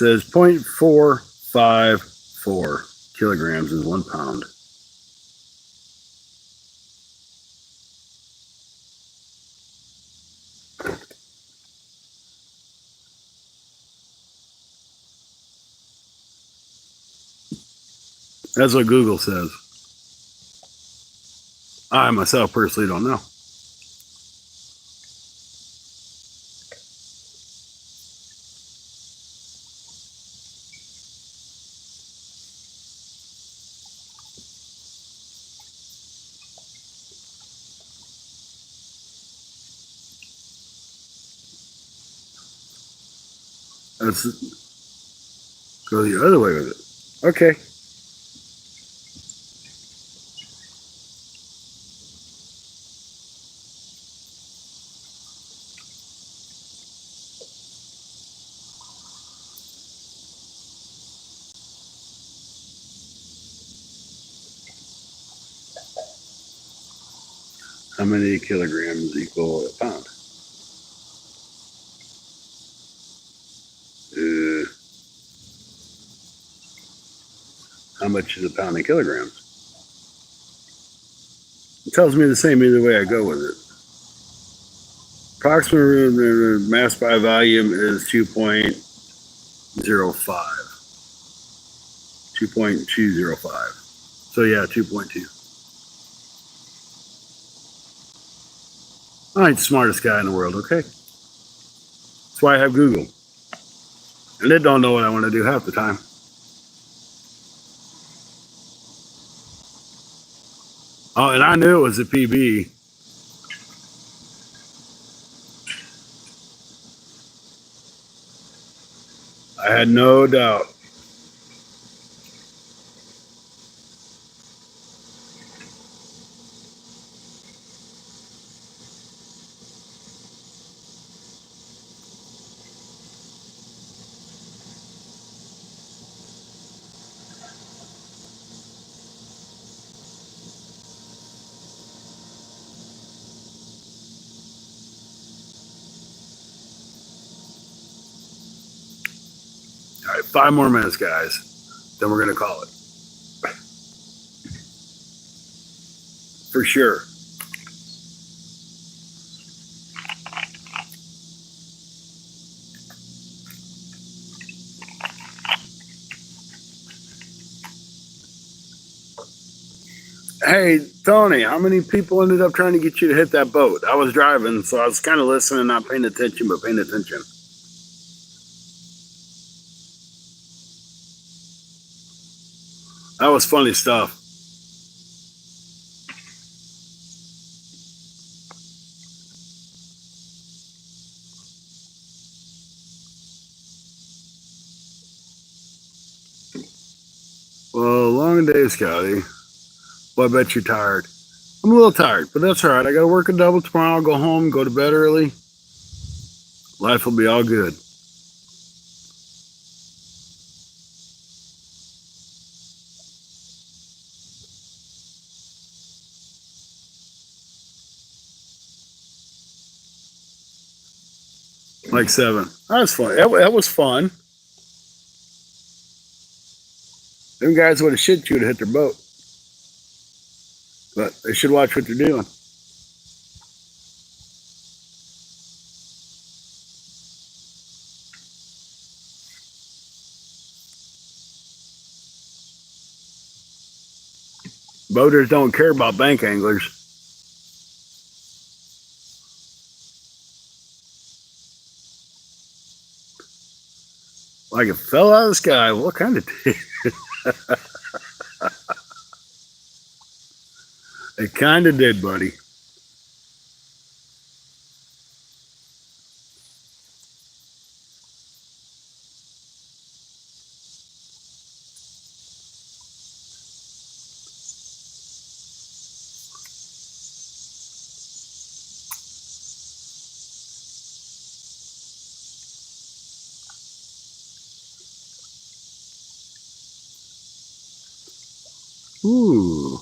says 0.454 kilograms is 1 pound. That's what Google says. I myself personally don't know. Let's go the other way with it. Okay. How many kilograms equal a pound? How much is a pound in kilograms? It tells me the same either way I go with it. Approximate mass by volume is 2.05. 2.205. So yeah, 2.2. I ain't the smartest guy in the world, okay? That's why I have Google. And they don't know what I want to do half the time. Oh, and I knew it was a PB. I had no doubt. All right, 5 more minutes, guys. Then we're going to call it. For sure. Hey, Tony, how many people ended up trying to get you to hit that boat? I was driving, so I was kind of listening, not paying attention, but paying attention. That was funny stuff. Well, long day, Scotty. Well, I bet you're tired. I'm a little tired, but that's all right. I got to work a double tomorrow. I'll go home, go to bed early. Life will be all good. Like 7. That's fun. That was fun. Them guys would have shit you to hit their boat. But they should watch what they're doing. Boaters don't care about bank anglers. Like it fell out of the sky. What kind of did? It kind of did, buddy. Ooh.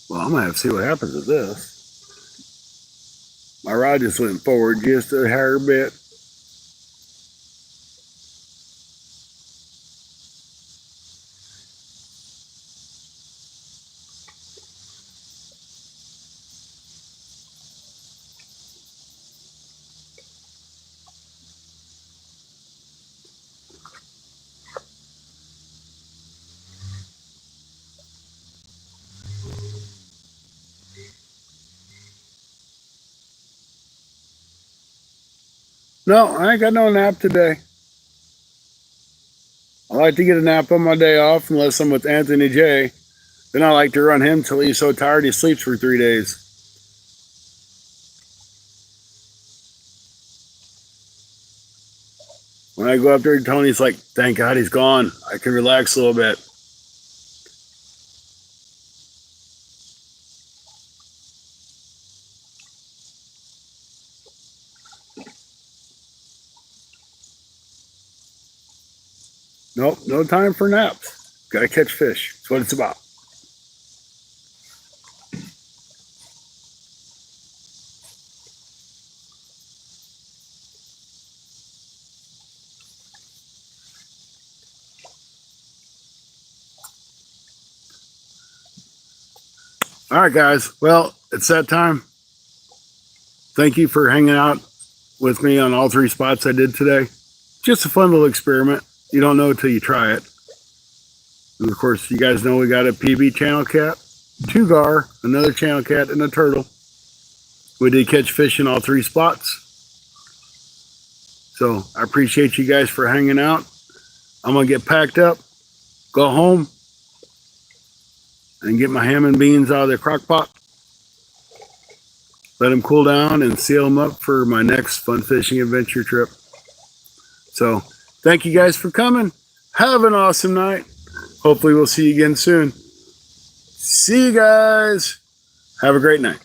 Well, I'm going to have to see what happens with this. My rod just went forward just a hair bit. No, I ain't got no nap today. I like to get a nap on my day off unless I'm with Anthony J. Then I like to run him till he's so tired he sleeps for 3 days. When I go up there, Tony's like, thank God he's gone. I can relax a little bit. Nope, no time for naps. Gotta catch fish. That's what it's about. All right, guys. Well, it's that time. Thank you for hanging out with me on all 3 spots I did today. Just a fun little experiment. You don't know until you try it. And of course, you guys know we got a PB channel cat, 2 gar, another channel cat, and a turtle. We did catch fish in all 3 spots. So I appreciate you guys for hanging out. I'm going to get packed up, go home, and get my ham and beans out of the crock pot. Let them cool down and seal them up for my next fun fishing adventure trip. So thank you guys for coming. Have an awesome night. Hopefully we'll see you again soon. See you guys. Have a great night.